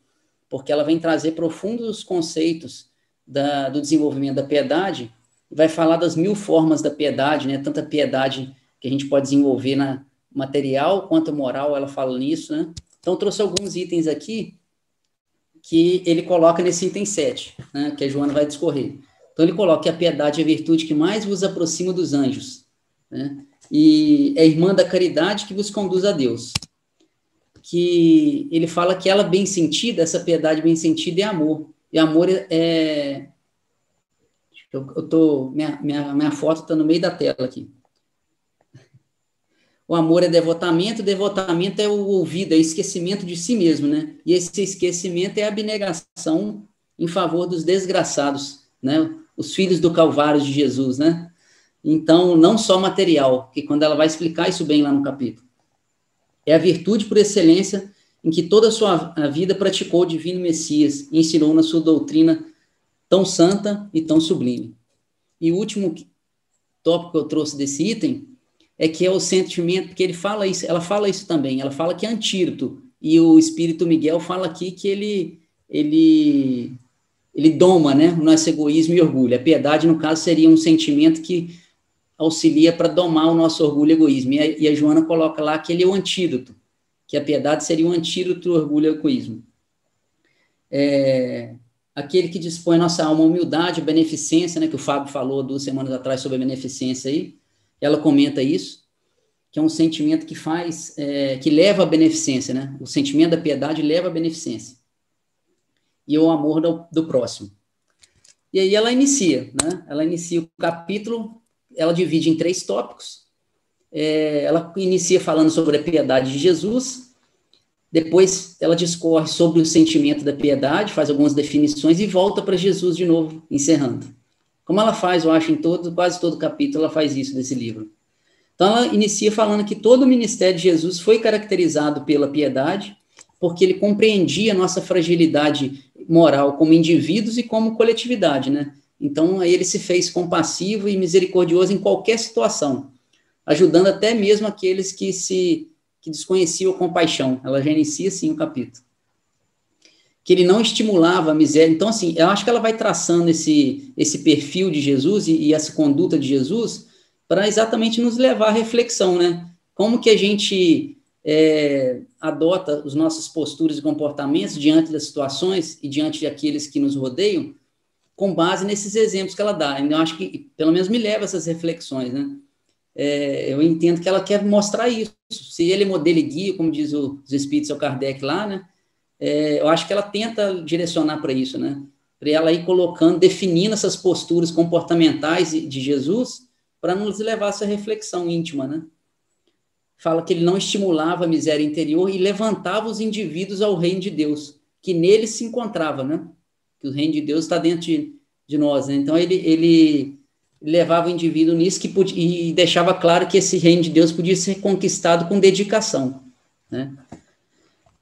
porque ela vem trazer profundos conceitos do desenvolvimento da piedade, vai falar das 1000 formas da piedade, né? Tanta piedade que a gente pode desenvolver na material quanto moral, ela fala nisso, né? Então, trouxe alguns itens aqui que ele coloca nesse item 7, né? Que a Joana vai discorrer. Então, ele coloca que a piedade é a virtude que mais vos aproxima dos anjos, né? E é irmã da caridade que vos conduz a Deus. Que ele fala que ela bem sentida, essa piedade bem sentida é amor. E amor é... minha foto está no meio da tela aqui. O amor é devotamento é o ouvido, é esquecimento de si mesmo, né? E esse esquecimento é a abnegação em favor dos desgraçados, né? Os filhos do Calvário de Jesus, né? Então, não só material, que quando ela vai explicar isso bem lá no capítulo. É a virtude por excelência em que toda a sua vida praticou o divino Messias e ensinou na sua doutrina tão santa e tão sublime. E o último tópico que eu trouxe desse item é que é o sentimento, porque ela fala isso também, ela fala que é antídoto, e o Espírito Miguel fala aqui que ele doma, né, o nosso egoísmo e orgulho. A piedade, no caso, seria um sentimento que auxilia para domar o nosso orgulho e egoísmo, e a Joana coloca lá que ele é o antídoto, que a piedade seria um antídoto do orgulho e egoísmo. Aquele que dispõe nossa alma à humildade, à beneficência, né, que o Fábio falou 2 semanas atrás sobre a beneficência aí, ela comenta isso, que é um sentimento que que leva à beneficência, né, o sentimento da piedade leva à beneficência, e o amor do próximo. E aí ela inicia o capítulo, ela divide em 3 tópicos, ela inicia falando sobre a piedade de Jesus, depois ela discorre sobre o sentimento da piedade, faz algumas definições e volta para Jesus de novo, encerrando. como ela faz, eu acho, em quase todo capítulo, ela faz isso desse livro. Então, ela inicia falando que todo o ministério de Jesus foi caracterizado pela piedade, porque ele compreendia a nossa fragilidade moral como indivíduos e como coletividade, né? Então, aí ele se fez compassivo e misericordioso em qualquer situação, ajudando até mesmo aqueles que desconheciam a compaixão. Ela já inicia assim o capítulo. Que ele não estimulava a miséria. Então, assim, eu acho que ela vai traçando esse perfil de Jesus e essa conduta de Jesus para exatamente nos levar à reflexão, né? Como que a gente adota os nossos posturas e comportamentos diante das situações e diante daqueles que nos rodeiam, com base nesses exemplos que ela dá. Então, eu acho que, pelo menos, me leva a essas reflexões, né? Eu entendo que ela quer mostrar isso. Se ele é modelo e guia, como diz os Espíritos ao Kardec lá, né? Eu acho que ela tenta direcionar para isso, né? Para ela ir colocando, definindo essas posturas comportamentais de Jesus para nos levar a essa reflexão íntima, né? Fala que ele não estimulava a miséria interior e levantava os indivíduos ao reino de Deus, que nele se encontrava, né? Que o reino de Deus está dentro de nós, né? Então, ele levava o indivíduo nisso e deixava claro que esse reino de Deus podia ser conquistado com dedicação, né?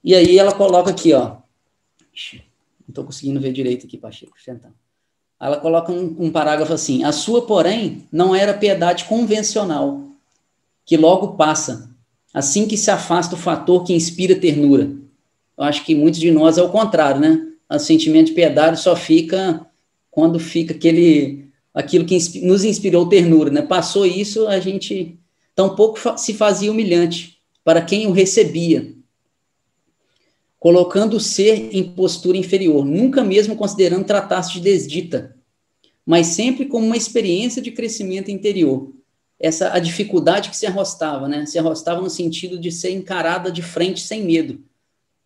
E aí ela coloca aqui, ó. Não estou conseguindo ver direito aqui, Pacheco. Ela coloca um parágrafo assim: a sua, porém, não era piedade convencional, que logo passa, assim que se afasta o fator que inspira ternura. Eu acho que muitos de nós é o contrário, né? O sentimento de piedade só fica quando fica aquilo que nos inspirou ternura, né? Passou isso, a gente tampouco se fazia humilhante para quem o recebia, colocando o ser em postura inferior, nunca mesmo considerando tratar-se de desdita, mas sempre como uma experiência de crescimento interior. A dificuldade que se arrostava, né? Se arrostava no sentido de ser encarada de frente sem medo,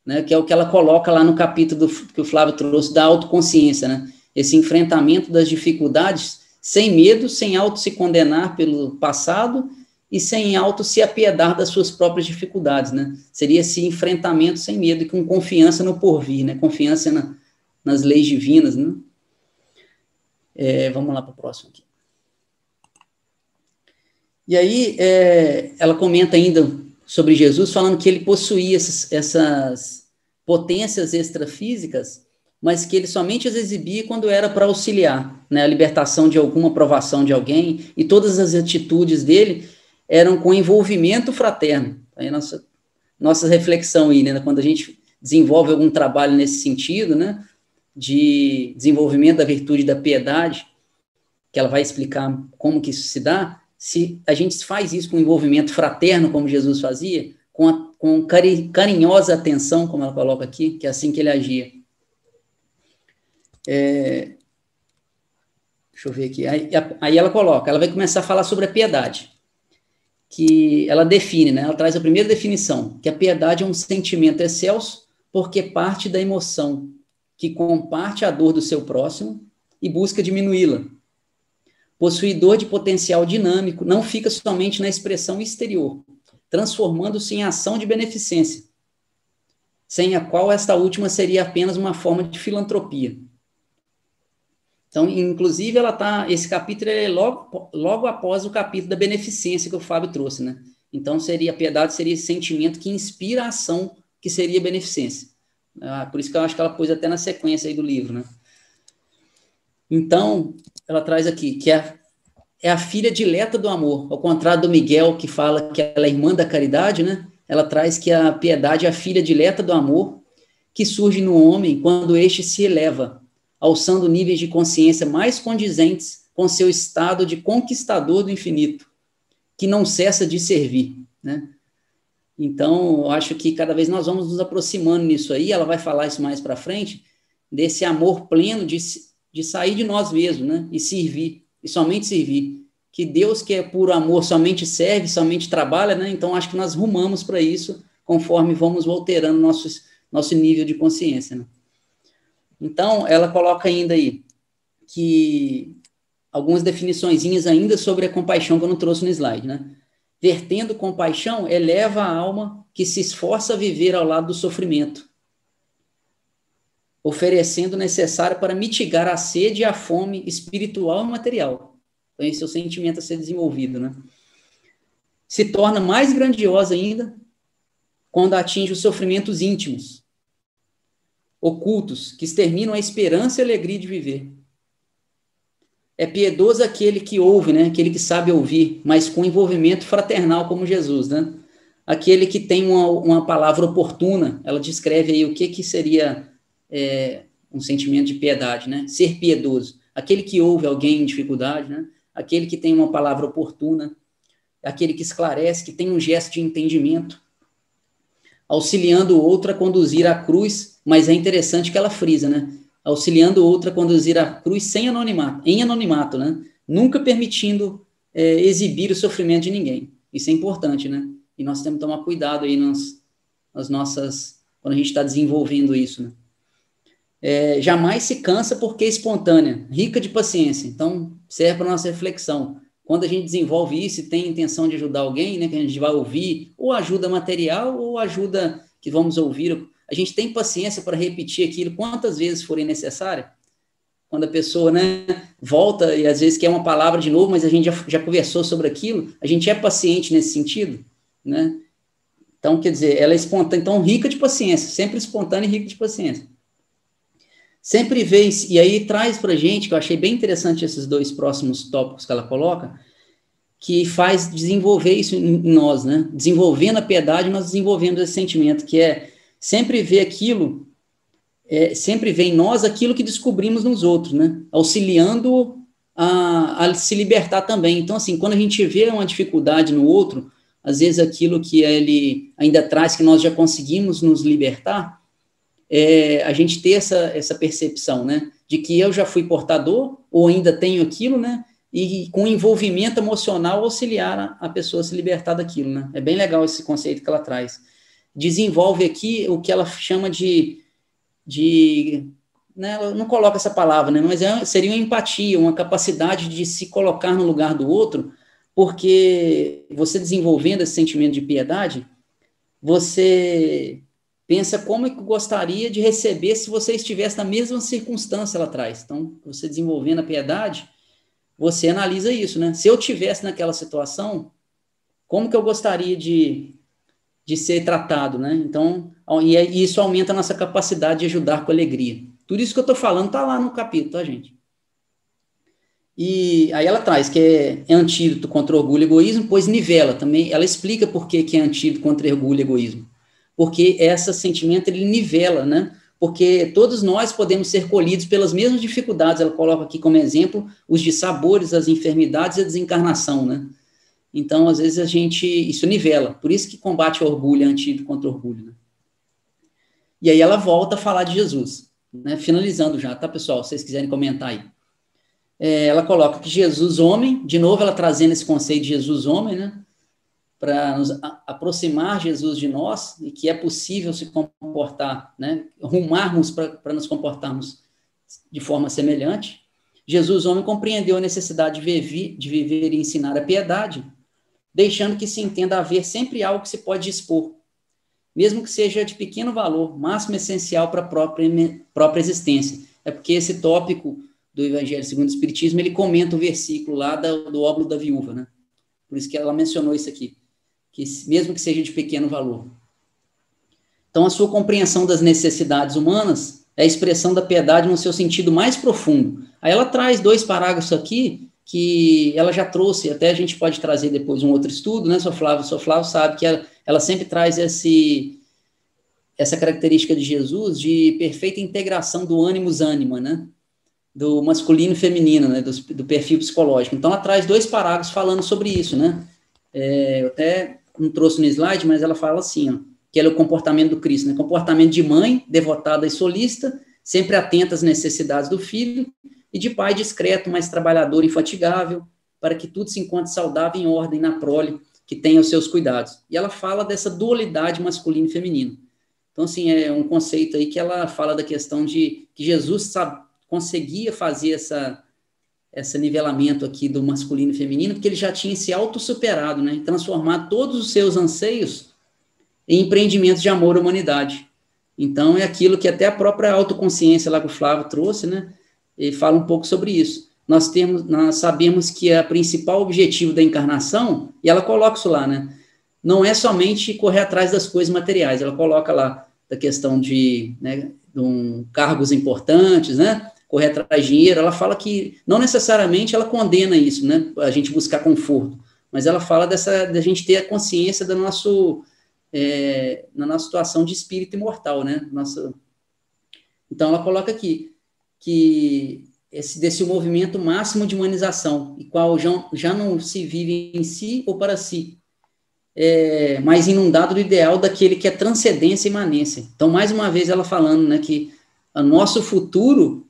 né? Que é o que ela coloca lá no capítulo que o Flávio trouxe da autoconsciência, né? Esse enfrentamento das dificuldades sem medo, sem auto se condenar pelo passado e sem auto se apiedar das suas próprias dificuldades, né? Seria esse enfrentamento sem medo e com confiança no porvir, né? Confiança nas leis divinas, né? Vamos lá para o próximo aqui. E aí, ela comenta ainda sobre Jesus, falando que ele possuía essas potências extrafísicas, mas que ele somente as exibia quando era para auxiliar, né, a libertação de alguma provação de alguém, e todas as atitudes dele eram com envolvimento fraterno. Aí nossa reflexão aí, né, quando a gente desenvolve algum trabalho nesse sentido, né, de desenvolvimento da virtude da piedade, que ela vai explicar como que isso se dá, se a gente faz isso com envolvimento fraterno, como Jesus fazia, com carinhosa atenção, como ela coloca aqui, que é assim que ele agia. Deixa eu ver aqui. Aí ela coloca, ela vai começar a falar sobre a piedade, que ela define, né? Ela traz a primeira definição, que a piedade é um sentimento excelso porque parte da emoção, que comparte a dor do seu próximo e busca diminuí-la. Possuidor de potencial dinâmico, não fica somente na expressão exterior, transformando-se em ação de beneficência, sem a qual esta última seria apenas uma forma de filantropia. Então, inclusive, esse capítulo é logo após o capítulo da beneficência que o Fábio trouxe, né? Então, a piedade seria esse sentimento que inspira a ação, que seria beneficência. Por isso que eu acho que ela pôs até na sequência aí do livro, né? Então, ela traz aqui que é a filha dileta do amor, ao contrário do Miguel, que fala que ela é irmã da caridade, né? Ela traz que a piedade é a filha dileta do amor, que surge no homem quando este se eleva, alçando níveis de consciência mais condizentes com seu estado de conquistador do infinito, que não cessa de servir, né? Então, eu acho que cada vez nós vamos nos aproximando nisso aí, ela vai falar isso mais para frente, desse amor pleno de sair de nós mesmos, né? E servir, e somente servir. Que Deus, que é puro amor, somente serve, somente trabalha, né? Então, acho que nós rumamos para isso, conforme vamos alterando nosso nível de consciência, né? Então, ela coloca ainda aí que algumas definiçõezinhas ainda sobre a compaixão que eu não trouxe no slide, né? Vertendo compaixão, eleva a alma que se esforça a viver ao lado do sofrimento. oferecendo o necessário para mitigar a sede e a fome espiritual e material. Então, esse é o sentimento a ser desenvolvido, né? Se torna mais grandiosa ainda quando atinge os sofrimentos íntimos, ocultos, que exterminam a esperança e a alegria de viver. É piedoso aquele que ouve, né? Aquele que sabe ouvir, mas com envolvimento fraternal como Jesus, né? Aquele que tem uma palavra oportuna. Ela descreve aí o que seria um sentimento de piedade, né? Ser piedoso. Aquele que ouve alguém em dificuldade, né? Aquele que tem uma palavra oportuna, aquele que esclarece, que tem um gesto de entendimento, auxiliando o outro a conduzir a cruz, mas é interessante que ela frisa, né? Auxiliando o outro a conduzir a cruz em anonimato, né? Nunca permitindo exibir o sofrimento de ninguém. Isso é importante, né? E nós temos que tomar cuidado aí nas nossas... quando a gente está desenvolvendo isso, né? Jamais se cansa porque é espontânea, rica de paciência. Então, serve para nossa reflexão. Quando a gente desenvolve isso e tem a intenção de ajudar alguém, né, que a gente vai ouvir, ou ajuda material, ou ajuda que vamos ouvir, a gente tem paciência para repetir aquilo quantas vezes forem necessárias. Quando a pessoa, né, volta e às vezes quer uma palavra de novo, mas a gente já conversou sobre aquilo, a gente é paciente nesse sentido, né? Então, quer dizer, ela é espontânea, então rica de paciência, sempre espontânea e rica de paciência. Sempre vê, e aí traz para a gente, que eu achei bem interessante esses dois próximos tópicos que ela coloca, que faz desenvolver isso em nós, né? Desenvolvendo a piedade, nós desenvolvendo esse sentimento, que é sempre ver aquilo, sempre ver em nós aquilo que descobrimos nos outros, né? Auxiliando a se libertar também. Então, assim, quando a gente vê uma dificuldade no outro, às vezes aquilo que ele ainda traz, que nós já conseguimos nos libertar, a gente ter essa percepção, né, de que eu já fui portador, ou ainda tenho aquilo, né, e com envolvimento emocional auxiliar a pessoa a se libertar daquilo, né. É bem legal esse conceito que ela traz. Desenvolve aqui o que ela chama de né, ela não coloca essa palavra, né, mas seria uma empatia, uma capacidade de se colocar no lugar do outro, porque você desenvolvendo esse sentimento de piedade, você pensa como é que gostaria de receber se você estivesse na mesma circunstância lá atrás. Então, você desenvolvendo a piedade, você analisa isso, né? Se eu tivesse naquela situação, como que eu gostaria de ser tratado, né? Então, e isso aumenta a nossa capacidade de ajudar com alegria. Tudo isso que eu estou falando está lá no capítulo, tá, gente? E aí ela traz que é antídoto contra orgulho e egoísmo, pois nivela também. Ela explica por que é antídoto contra orgulho e egoísmo. Porque esse sentimento, ele nivela, né? Porque todos nós podemos ser colhidos pelas mesmas dificuldades. Ela coloca aqui como exemplo os dissabores, as enfermidades e a desencarnação, né? Então, às vezes, isso nivela. Por isso que combate o orgulho, é antídoto contra o orgulho, né? E aí ela volta a falar de Jesus, né? Finalizando já, tá, pessoal? Se vocês quiserem comentar aí. Ela coloca que Jesus homem, de novo ela trazendo esse conceito de Jesus homem, né? Para nos aproximar Jesus de nós, e que é possível se comportar, né, rumarmos para nos comportarmos de forma semelhante. Jesus, homem, compreendeu a necessidade de viver e ensinar a piedade, deixando que se entenda haver sempre algo que se pode expor, mesmo que seja de pequeno valor, máximo essencial para a própria existência. É porque esse tópico do Evangelho segundo o Espiritismo, ele comenta o versículo lá do óbolo da viúva, né? Por isso que ela mencionou isso aqui, que mesmo que seja de pequeno valor. Então, a sua compreensão das necessidades humanas é a expressão da piedade no seu sentido mais profundo. Aí ela traz 2 parágrafos aqui, que ela já trouxe, até a gente pode trazer depois um outro estudo, né, Sr. Flávio sabe que ela sempre traz essa característica de Jesus de perfeita integração do ânimos ânima, né, do masculino e feminino, né, do perfil psicológico. Então, ela traz 2 parágrafos falando sobre isso, né. Eu até não trouxe no slide, mas ela fala assim, ó, que é o comportamento do Cristo, né, comportamento de mãe, devotada e solícita, sempre atenta às necessidades do filho, e de pai discreto, mas trabalhador e infatigável, para que tudo se encontre saudável em ordem na prole, que tenha os seus cuidados. E ela fala dessa dualidade masculino e feminino. Então, assim, é um conceito aí que ela fala da questão de que Jesus conseguia fazer esse nivelamento aqui do masculino e feminino, porque ele já tinha se autossuperado, né? Transformado todos os seus anseios em empreendimentos de amor à humanidade. Então, é aquilo que até a própria autoconsciência lá que o Flávio trouxe, né? Ele fala um pouco sobre isso. Nós sabemos que o principal objetivo da encarnação, e ela coloca isso lá, né? Não é somente correr atrás das coisas materiais, ela coloca lá da questão de, né, cargos importantes, né? Correr atrás de dinheiro. Ela fala que não necessariamente ela condena isso, né? A gente buscar conforto, mas ela fala da gente ter a consciência da na nossa situação de espírito imortal, né? Então, ela coloca aqui que desse movimento máximo de humanização, e qual já não se vive em si ou para si, mas inundado do ideal daquele que é transcendência e imanência. Então, mais uma vez, ela falando, né, que o nosso futuro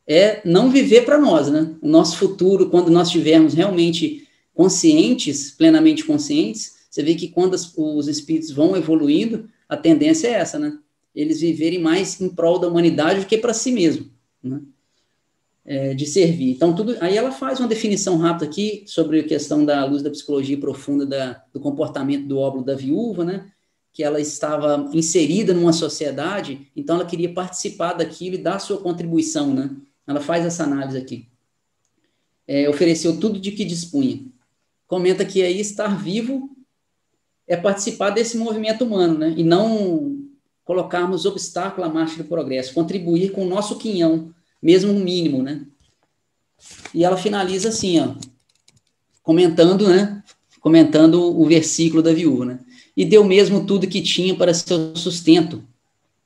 é não viver para nós, né? O nosso futuro, quando nós estivermos realmente conscientes, plenamente conscientes, você vê que quando os espíritos vão evoluindo, a tendência é essa, né? Eles viverem mais em prol da humanidade do que para si mesmo, né? De servir. Então, aí ela faz uma definição rápida aqui sobre a questão da luz da psicologia profunda do comportamento do óbolo da viúva, né? Que ela estava inserida numa sociedade, então ela queria participar daquilo e dar sua contribuição, né? Ela faz essa análise aqui. Ofereceu tudo de que dispunha. Comenta que aí estar vivo é participar desse movimento humano, né? E não colocarmos obstáculo à marcha do progresso, contribuir com o nosso quinhão, mesmo o mínimo, né? E ela finaliza assim, ó, comentando, né? Comentando o versículo da viúva, né? E deu mesmo tudo que tinha para seu sustento,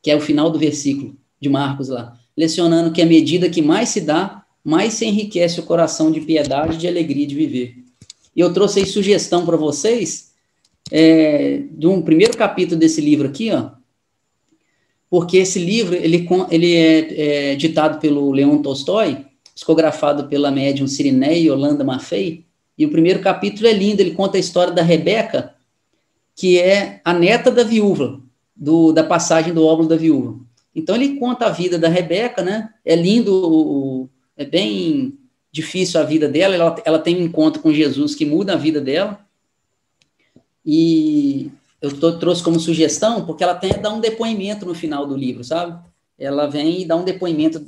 que é o final do versículo de Marcos lá, lecionando que à medida que mais se dá, mais se enriquece o coração de piedade e de alegria de viver. E eu trouxe aí sugestão para vocês de um primeiro capítulo desse livro aqui, ó, porque esse livro ele é ditado pelo Leon Tolstói, psicografado pela médium Sirineia Yolanda Maffei, e o primeiro capítulo é lindo, ele conta a história da Rebeca, que é a neta da viúva, da passagem do óbolo da viúva. Então ele conta a vida da Rebeca, né? É lindo, é bem difícil a vida dela, ela tem um encontro com Jesus que muda a vida dela, e eu trouxe como sugestão, porque ela dá um depoimento no final do livro, sabe? Ela vem e dá um depoimento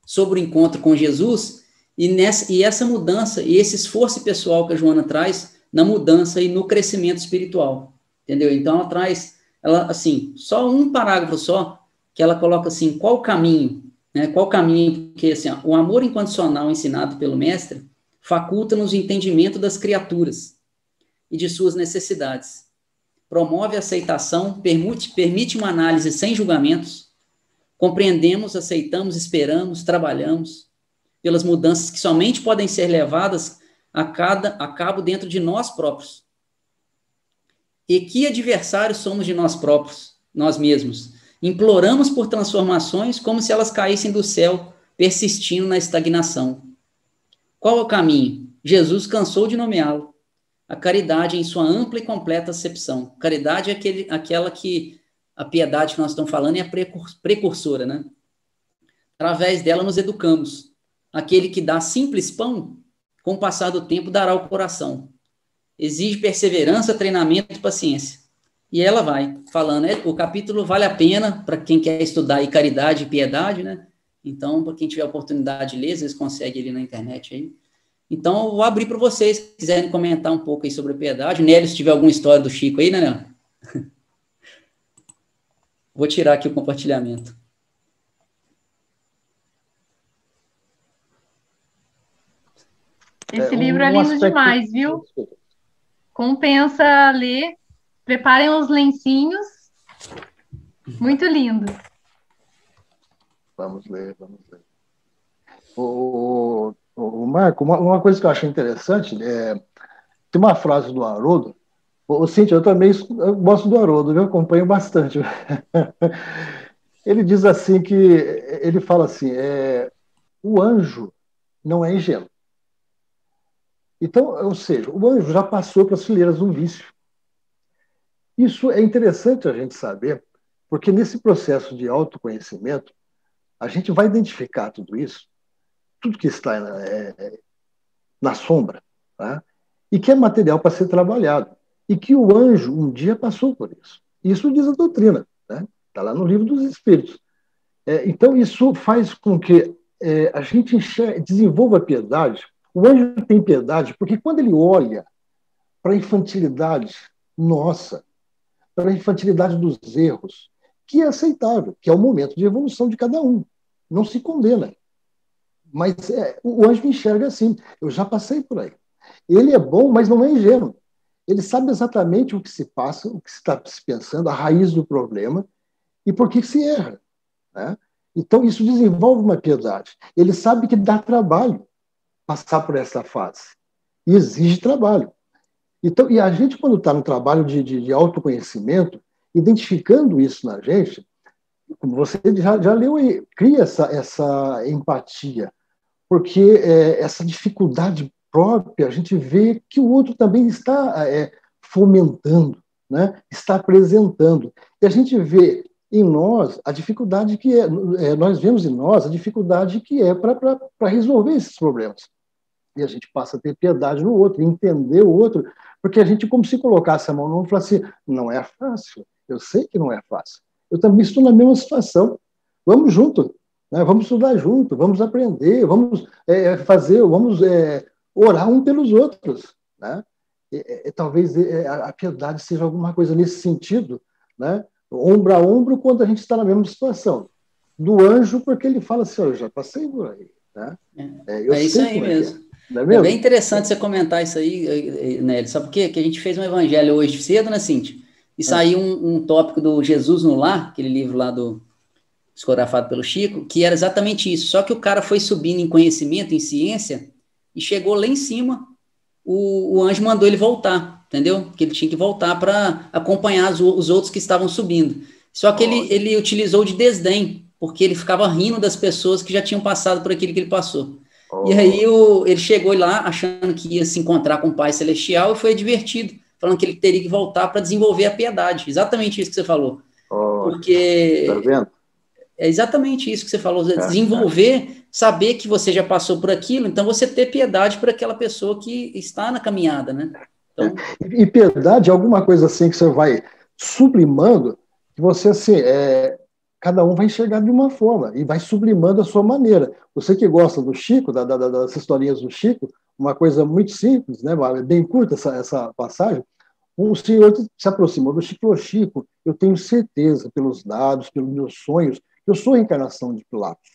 sobre o encontro com Jesus, e essa mudança, e esse esforço pessoal que a Joana traz na mudança e no crescimento espiritual, entendeu? Então ela traz, assim, só um parágrafo só, que ela coloca assim, qual o caminho, né? Qual o caminho, porque assim, ó, o amor incondicional ensinado pelo mestre faculta-nos o entendimento das criaturas e de suas necessidades. Promove a aceitação, permite uma análise sem julgamentos, compreendemos, aceitamos, esperamos, trabalhamos pelas mudanças que somente podem ser levadas a cabo dentro de nós próprios. E que adversários somos de nós próprios, nós mesmos. Imploramos por transformações como se elas caíssem do céu, persistindo na estagnação. Qual é o caminho? Jesus cansou de nomeá-lo. A caridade em sua ampla e completa acepção. Caridade é aquela que a piedade que nós estamos falando é a precursora, né? Através dela nos educamos. Aquele que dá simples pão, com o passar do tempo dará o coração. Exige perseverança, treinamento e paciência. E ela vai falando, o capítulo vale a pena para quem quer estudar aí caridade e piedade, né? Então, para quem tiver a oportunidade de ler, vocês conseguem ali na internet aí. Então, eu vou abrir para vocês, se quiserem comentar um pouco aí sobre a piedade. Nélio, se tiver alguma história do Chico aí, né, Nélio? Vou tirar aqui o compartilhamento. Esse livro é lindo demais, viu? Compensa ler. Preparem os lencinhos. Muito lindo. Vamos ler. O Marco, uma coisa que eu achei interessante, tem uma frase do Haroldo. Cíntia, eu também gosto do Haroldo, eu acompanho bastante. Ele diz assim que, ele fala assim, o anjo não é ingênuo. Então, ou seja, o anjo já passou para as fileiras do vício. Isso é interessante a gente saber, porque nesse processo de autoconhecimento, a gente vai identificar tudo isso, tudo que está na sombra, tá? E que é material para ser trabalhado. E que o anjo um dia passou por isso. Isso diz a doutrina, né? Está lá no livro dos Espíritos. Então, isso faz com que a gente desenvolva a piedade. O anjo tem piedade porque quando ele olha para a infantilidade nossa, para a infantilidade dos erros, que é aceitável, que é o momento de evolução de cada um. Não se condena. Mas o anjo me enxerga assim. Eu já passei por aí. Ele é bom, mas não é ingênuo. Ele sabe exatamente o que se passa, o que se está se pensando, a raiz do problema e por que se erra. Né? Então, isso desenvolve uma piedade. Ele sabe que dá trabalho passar por essa fase. E exige trabalho. Então, e a gente, quando está no trabalho de autoconhecimento, identificando isso na gente, como você já leu aí, cria essa empatia, porque essa dificuldade própria, a gente vê que o outro também está fomentando, né? Está apresentando. E a gente vê em nós a dificuldade que nós vemos em nós a dificuldade que é para resolver esses problemas. E a gente passa a ter piedade no outro, entender o outro, porque a gente, como se colocasse a mão no ombro e falasse assim, não é fácil, eu sei que não é fácil. Eu também estou na mesma situação. Vamos junto, né? Vamos estudar junto, vamos aprender, vamos vamos orar um pelos outros. Né? Talvez a piedade seja alguma coisa nesse sentido, né? Ombro a ombro, quando a gente está na mesma situação. Do anjo, porque ele fala assim, eu já passei por aí. Né? É isso aí mesmo. É bem interessante você comentar isso aí, Nélio. Sabe por quê? Que a gente fez um evangelho hoje cedo, né, Cíntia? E saiu um tópico do Jesus no Lar, aquele livro lá do Escorafado pelo Chico, que era exatamente isso. Só que o cara foi subindo em conhecimento, em ciência, e chegou lá em cima, o anjo mandou ele voltar, entendeu? Porque ele tinha que voltar para acompanhar os outros que estavam subindo. Só que ele utilizou de desdém, porque ele ficava rindo das pessoas que já tinham passado por aquilo que ele passou. E aí ele chegou lá achando que ia se encontrar com o Pai Celestial e foi advertido, falando que ele teria que voltar para desenvolver a piedade. Exatamente isso que você falou. Porque tá vendo? é exatamente isso que você falou, desenvolver, saber que você já passou por aquilo, então você ter piedade por aquela pessoa que está na caminhada, né? Então... E piedade é alguma coisa assim que você vai sublimando, que você assim, cada um vai enxergar de uma forma e vai sublimando a sua maneira. Você que gosta do Chico, das historinhas do Chico, uma coisa muito simples, né, bem curta essa passagem, um senhor se aproximou do Chico e falou, Chico, eu tenho certeza, pelos dados, pelos meus sonhos, que eu sou a reencarnação de Pilatos.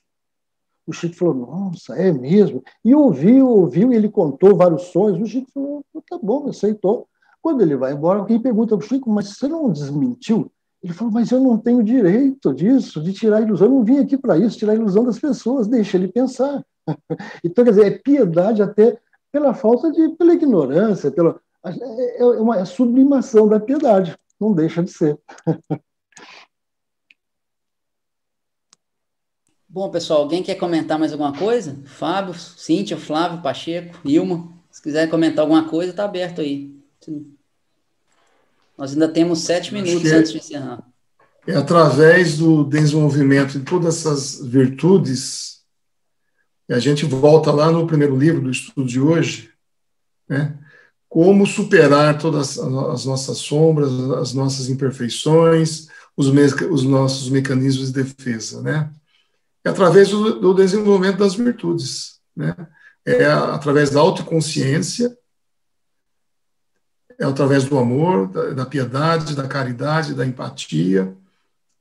O Chico falou, nossa, é mesmo? E ouviu, e ele contou vários sonhos. O Chico falou, tá bom, aceitou. Quando ele vai embora, alguém pergunta ao Chico, mas você não desmentiu? Ele falou, mas eu não tenho direito disso, de tirar a ilusão. Eu não vim aqui para isso, tirar a ilusão das pessoas, deixa ele pensar. Então, quer dizer, é piedade até pela pela ignorância, é uma sublimação da piedade, não deixa de ser. Bom, pessoal, alguém quer comentar mais alguma coisa? Fábio, Cíntia, Flávio, Pacheco, Ilma, se quiser comentar alguma coisa, está aberto aí. Nós ainda temos 7 minutos antes de encerrar. É através do desenvolvimento de todas essas virtudes, e a gente volta lá no primeiro livro do estudo de hoje, né? Como superar todas as nossas sombras, as nossas imperfeições, os nossos mecanismos de defesa, né? É através do desenvolvimento das virtudes, né? É através da autoconsciência, é através do amor, da piedade, da caridade, da empatia,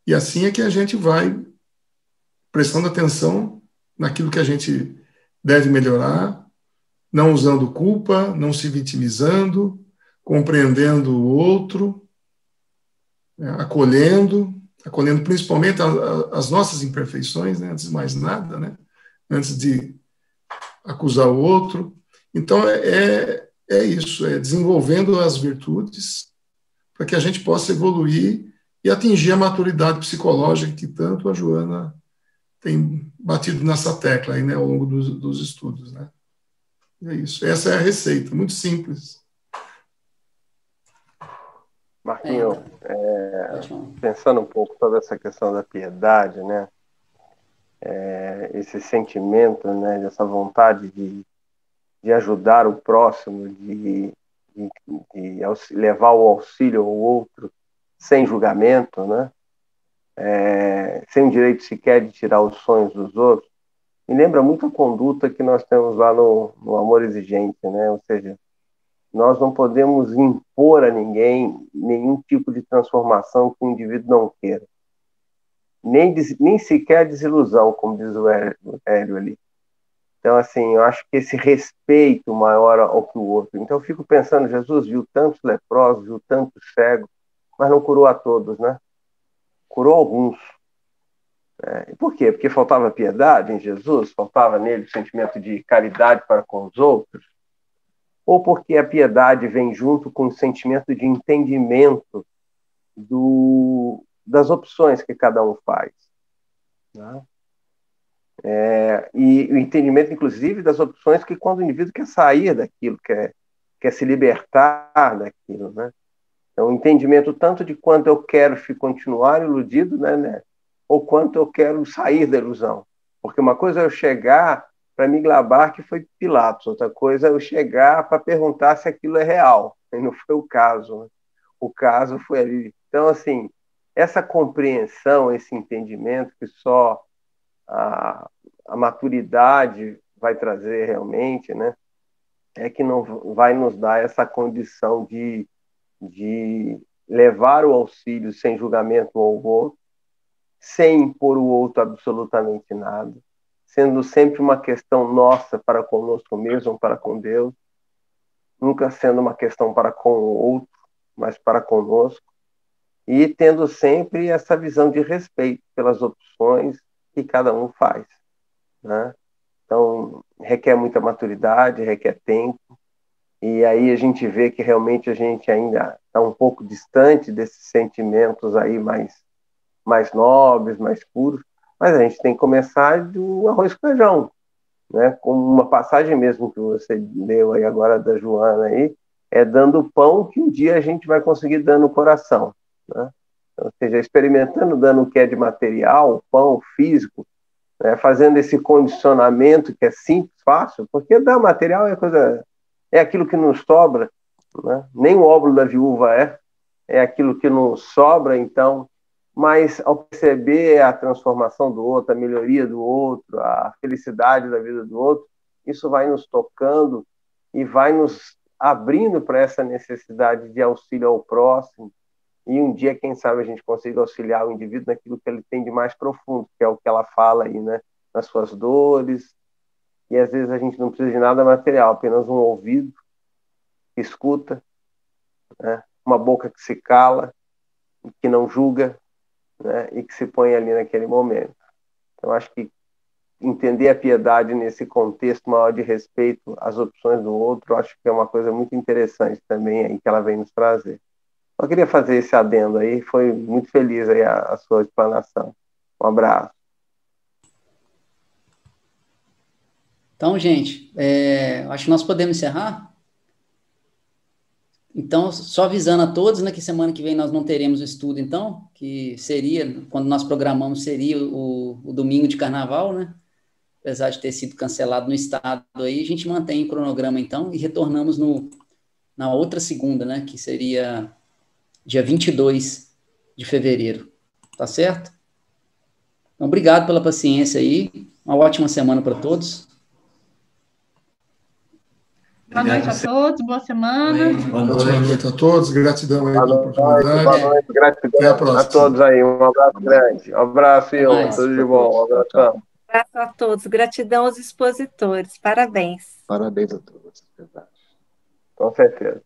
e assim é que a gente vai prestando atenção naquilo que a gente deve melhorar, não usando culpa, não se vitimizando, compreendendo o outro, né? acolhendo principalmente as nossas imperfeições, né? Antes de mais nada, né? Antes de acusar o outro. Então, é isso, é desenvolvendo as virtudes para que a gente possa evoluir e atingir a maturidade psicológica que tanto a Joana tem batido nessa tecla aí, né, ao longo dos estudos, né? É isso, essa é a receita, muito simples. Marquinhos, pensando um pouco sobre essa questão da piedade, né? Esse sentimento, né, dessa vontade de ajudar o próximo, de levar o auxílio ao outro sem julgamento, né? sem o direito sequer de tirar os sonhos dos outros, me lembra muito a conduta que nós temos lá no amor exigente, né? Ou seja, nós não podemos impor a ninguém nenhum tipo de transformação que o indivíduo não queira. Nem sequer desilusão, como diz o Hélio ali. Então, assim, eu acho que esse respeito maior ao que o outro. Então, eu fico pensando, Jesus viu tantos leprosos, viu tantos cegos, mas não curou a todos, né? Curou alguns. E por quê? Porque faltava piedade em Jesus? Faltava nele o sentimento de caridade para com os outros? Ou porque a piedade vem junto com o sentimento de entendimento das opções que cada um faz? Né? E o entendimento, inclusive, das opções que quando o indivíduo quer sair daquilo, quer se libertar daquilo, né? Então, o entendimento tanto de quanto eu quero continuar iludido, né? Ou quanto eu quero sair da ilusão. Porque uma coisa é eu chegar para me gabar que foi Pilatos, outra coisa é eu chegar para perguntar se aquilo é real. E não foi o caso. Né? O caso foi ali. Então, assim, essa compreensão, esse entendimento que só a maturidade vai trazer realmente, né? É que não vai nos dar essa condição de levar o auxílio sem julgamento ao outro, sem impor o outro absolutamente nada, sendo sempre uma questão nossa para conosco mesmo, para com Deus, nunca sendo uma questão para com o outro, mas para conosco, e tendo sempre essa visão de respeito pelas opções que cada um faz, né? Então, requer muita maturidade, requer tempo, e aí a gente vê que realmente a gente ainda está um pouco distante desses sentimentos aí mais nobres, mais puros, mas a gente tem que começar do arroz com feijão, né? Como uma passagem mesmo que você leu aí agora da Joana aí, dando o pão que um dia a gente vai conseguir dar no coração, né? Ou seja, experimentando, dando o que é de material, o pão físico, né? Fazendo esse condicionamento que é simples, fácil, porque dar material é aquilo que nos sobra, né? Nem o óbolo da viúva é aquilo que nos sobra, então. Mas ao perceber a transformação do outro, a melhoria do outro, a felicidade da vida do outro, isso vai nos tocando e vai nos abrindo para essa necessidade de auxílio ao próximo. E um dia, quem sabe, a gente consiga auxiliar o indivíduo naquilo que ele tem de mais profundo, que é o que ela fala aí, né? Nas suas dores. E às vezes a gente não precisa de nada material, apenas um ouvido que escuta, né? Uma boca que se cala, que não julga, né, e que se põe ali naquele momento. Então, acho que entender a piedade nesse contexto maior de respeito às opções do outro, acho que é uma coisa muito interessante também aí que ela vem nos trazer. Só queria fazer esse adendo aí, foi muito feliz aí a sua explanação. Um abraço. Então, gente, acho que nós podemos encerrar. Então, só avisando a todos, né, que semana que vem nós não teremos o estudo, então, que seria, quando nós programamos, seria o domingo de carnaval, né? Apesar de ter sido cancelado no estado aí, a gente mantém o cronograma, então, e retornamos na outra segunda, né, que seria dia 22 de fevereiro. Tá certo? Então, obrigado pela paciência aí. Uma ótima semana para todos. Boa noite a todos, boa semana. Boa noite a todos, gratidão aí pela oportunidade. Boa noite, gratidão a todos aí, um abraço grande. Um abraço, Ion, tudo de bom, um abração. Um abraço a todos, gratidão aos expositores, parabéns. Parabéns a todos, verdade. Com certeza.